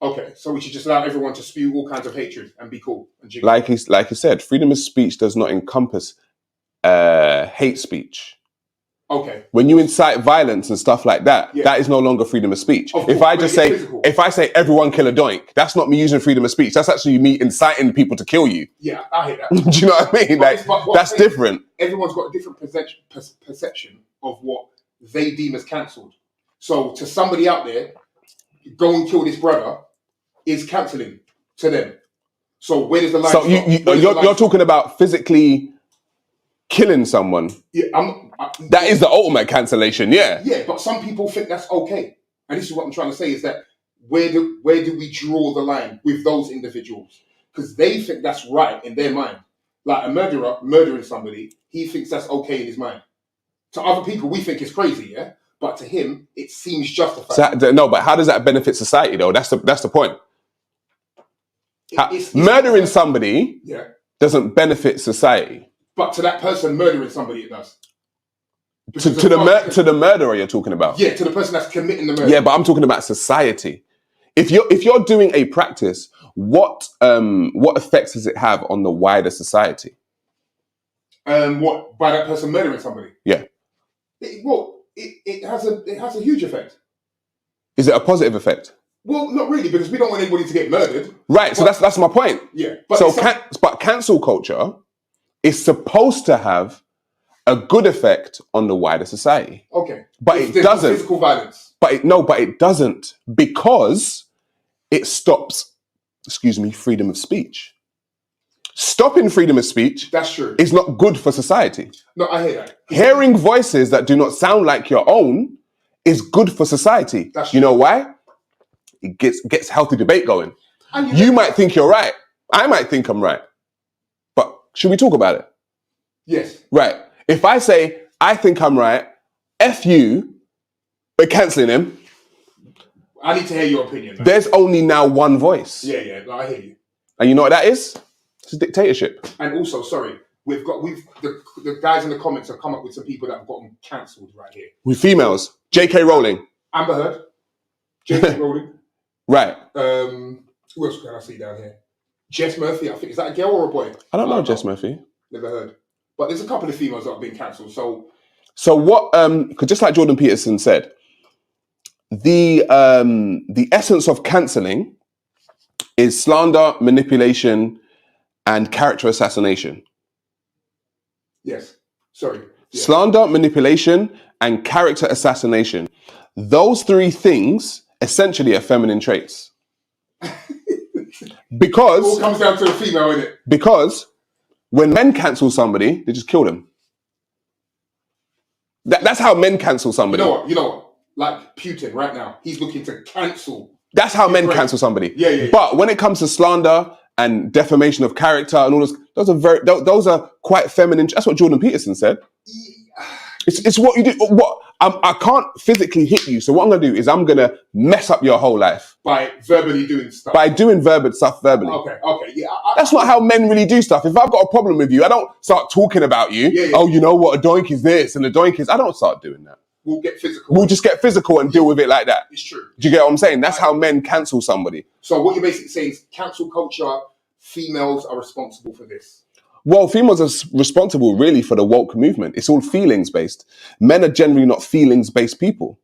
Speaker 2: Okay, so we should just allow everyone to spew all kinds of hatred and be cool and jiggy.
Speaker 1: Like he said, freedom of speech does not encompass hate speech.
Speaker 2: Okay.
Speaker 1: When you incite violence and stuff like that, that is no longer freedom of speech.
Speaker 2: Of
Speaker 1: if
Speaker 2: course,
Speaker 1: if I say everyone kill a doink, that's not me using freedom of speech. That's actually me inciting people to kill you.
Speaker 2: Yeah, I hear that.
Speaker 1: Do you know what I mean? That's different.
Speaker 2: Everyone's got a different perception of what they deem as cancelled. So to somebody out there, go and kill this brother is cancelling to them. So where does the line
Speaker 1: stop? So you're talking about physically killing someone.
Speaker 2: Yeah,
Speaker 1: that is the ultimate cancellation. Yeah.
Speaker 2: Yeah, but some people think that's okay, and this is what I'm trying to say: is that where do we draw the line with those individuals? Because they think that's right in their mind. Like a murderer murdering somebody, he thinks that's okay in his mind. To other people, we think it's crazy, yeah. But to him, it seems justified.
Speaker 1: No, but how does that benefit society, though? That's the point. Murdering somebody doesn't benefit society.
Speaker 2: But to that person murdering somebody, it does.
Speaker 1: To the murderer you're talking about.
Speaker 2: Yeah, to the person that's committing the murder.
Speaker 1: Yeah, but I'm talking about society. If you're doing a practice, what effects does it have on the wider society?
Speaker 2: What, by that person murdering somebody?
Speaker 1: Yeah.
Speaker 2: It has a huge effect.
Speaker 1: Is it a positive effect?
Speaker 2: Well, not really, because we don't want anybody to get murdered.
Speaker 1: Right. So that's my point.
Speaker 2: Yeah.
Speaker 1: But cancel culture is supposed to have a good effect on the wider society.
Speaker 2: Okay.
Speaker 1: But it doesn't.
Speaker 2: Physical violence.
Speaker 1: But it doesn't, because it stops, freedom of speech. Stopping freedom of speech is not good for society.
Speaker 2: No, I hear that.
Speaker 1: Hearing voices that do not sound like your own is good for society. You know why? It gets healthy debate going. You might think you're right. I might think I'm right. But should we talk about it?
Speaker 2: Yes.
Speaker 1: Right. If I say, I think I'm right, F you, We're cancelling him.
Speaker 2: I need to hear your opinion, man.
Speaker 1: There's only now one voice.
Speaker 2: Yeah, I hear you.
Speaker 1: And you know what that is? It's a dictatorship.
Speaker 2: And also, sorry, the guys in the comments have come up with some people that have gotten cancelled right here.
Speaker 1: With females. J.K. Rowling.
Speaker 2: Amber Heard. J.K. Rowling.
Speaker 1: Right.
Speaker 2: Who else can I see down here? Jess Murphy, I think. Is that a girl or a boy?
Speaker 1: I don't know Jess Murphy.
Speaker 2: Never heard. But there's a couple of females that have been cancelled.
Speaker 1: So what, because just like Jordan Peterson said, the essence of cancelling is slander, manipulation, and character assassination.
Speaker 2: Yes. Sorry. Yeah.
Speaker 1: Slander, manipulation, and character assassination. Those three things essentially are feminine traits. Because
Speaker 2: it all comes down to the female, innit?
Speaker 1: Because when men cancel somebody, they just kill them. That's how men cancel somebody.
Speaker 2: You know what? Like Putin right now, he's looking to cancel.
Speaker 1: That's how men cancel somebody.
Speaker 2: Yeah.
Speaker 1: But when it comes to slander and defamation of character and all those are quite feminine. That's what Jordan Peterson said. It's what you do. I can't physically hit you. So what I'm going to do is I'm going to mess up your whole life.
Speaker 2: By verbally doing stuff.
Speaker 1: By doing stuff verbally.
Speaker 2: Okay, yeah.
Speaker 1: That's not how men really do stuff. If I've got a problem with you, I don't start talking about you.
Speaker 2: Yeah.
Speaker 1: Oh, you know what? A doink is this and a doink is... I don't start doing that.
Speaker 2: We'll get physical.
Speaker 1: We'll just get physical and deal with it like that.
Speaker 2: It's true.
Speaker 1: Do you get what I'm saying? That's how men cancel somebody.
Speaker 2: So what you're basically saying is cancel culture, females are responsible for this.
Speaker 1: Well, females are responsible really for the woke movement. It's all feelings-based. Men are generally not feelings-based people.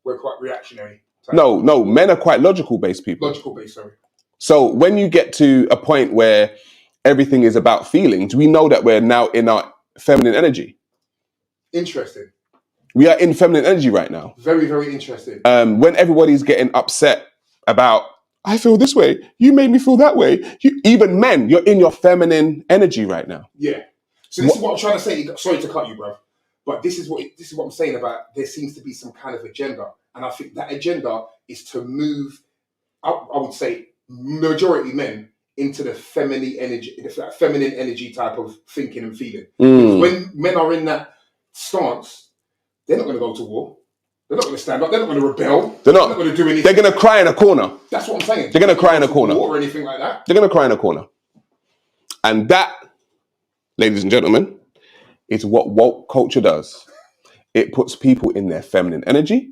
Speaker 2: We're quite reactionary.
Speaker 1: No, men are quite logical-based people.
Speaker 2: Logical-based, sorry.
Speaker 1: So when you get to a point where everything is about feelings, we know that we're now in our feminine energy.
Speaker 2: Interesting.
Speaker 1: We are in feminine energy right now.
Speaker 2: Very, very interesting.
Speaker 1: When everybody's getting upset about, I feel this way, you made me feel that way. Even men, you're in your feminine energy right now.
Speaker 2: Yeah. So this is what I'm trying to say. Sorry to cut you, bro. But this is what I'm saying about there seems to be some kind of agenda. And I think that agenda is to move, I would say, majority men into the feminine energy type of thinking and feeling. When men are in that stance, they're not going to go to war. They're not going to stand up. They're not going to rebel. They're not going to do anything.
Speaker 1: They're going to cry in a corner.
Speaker 2: That's what I'm saying.
Speaker 1: They're going to cry in a corner.
Speaker 2: War or anything like that.
Speaker 1: They're going to cry in a corner. And that, ladies and gentlemen, is what woke culture does. It puts people in their feminine energy.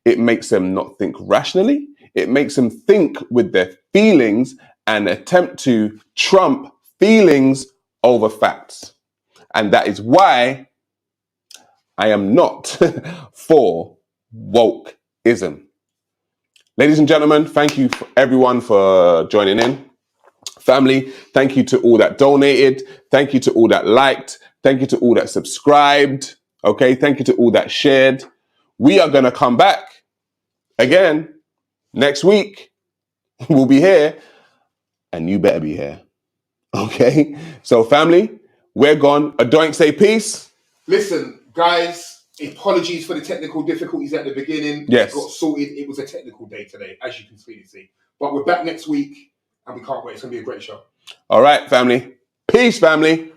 Speaker 1: It makes them not think rationally. It makes them think with their feelings and attempt to trump feelings over facts. And that is why I am not for wokeism. Ladies and gentlemen, thank you everyone for joining in. Family, thank you to all that donated. Thank you to all that liked. Thank you to all that subscribed. Okay, thank you to all that shared. We are going to come back again next week. We'll be here and you better be here. Okay, so family, we're gone. Adoink, say peace.
Speaker 2: Listen, guys, apologies for the technical difficulties at the beginning.
Speaker 1: Yes.
Speaker 2: It got sorted. It was a technical day today, as you can clearly see. But we're back next week and we can't wait. It's going to be a great show.
Speaker 1: All right, family. Peace, family.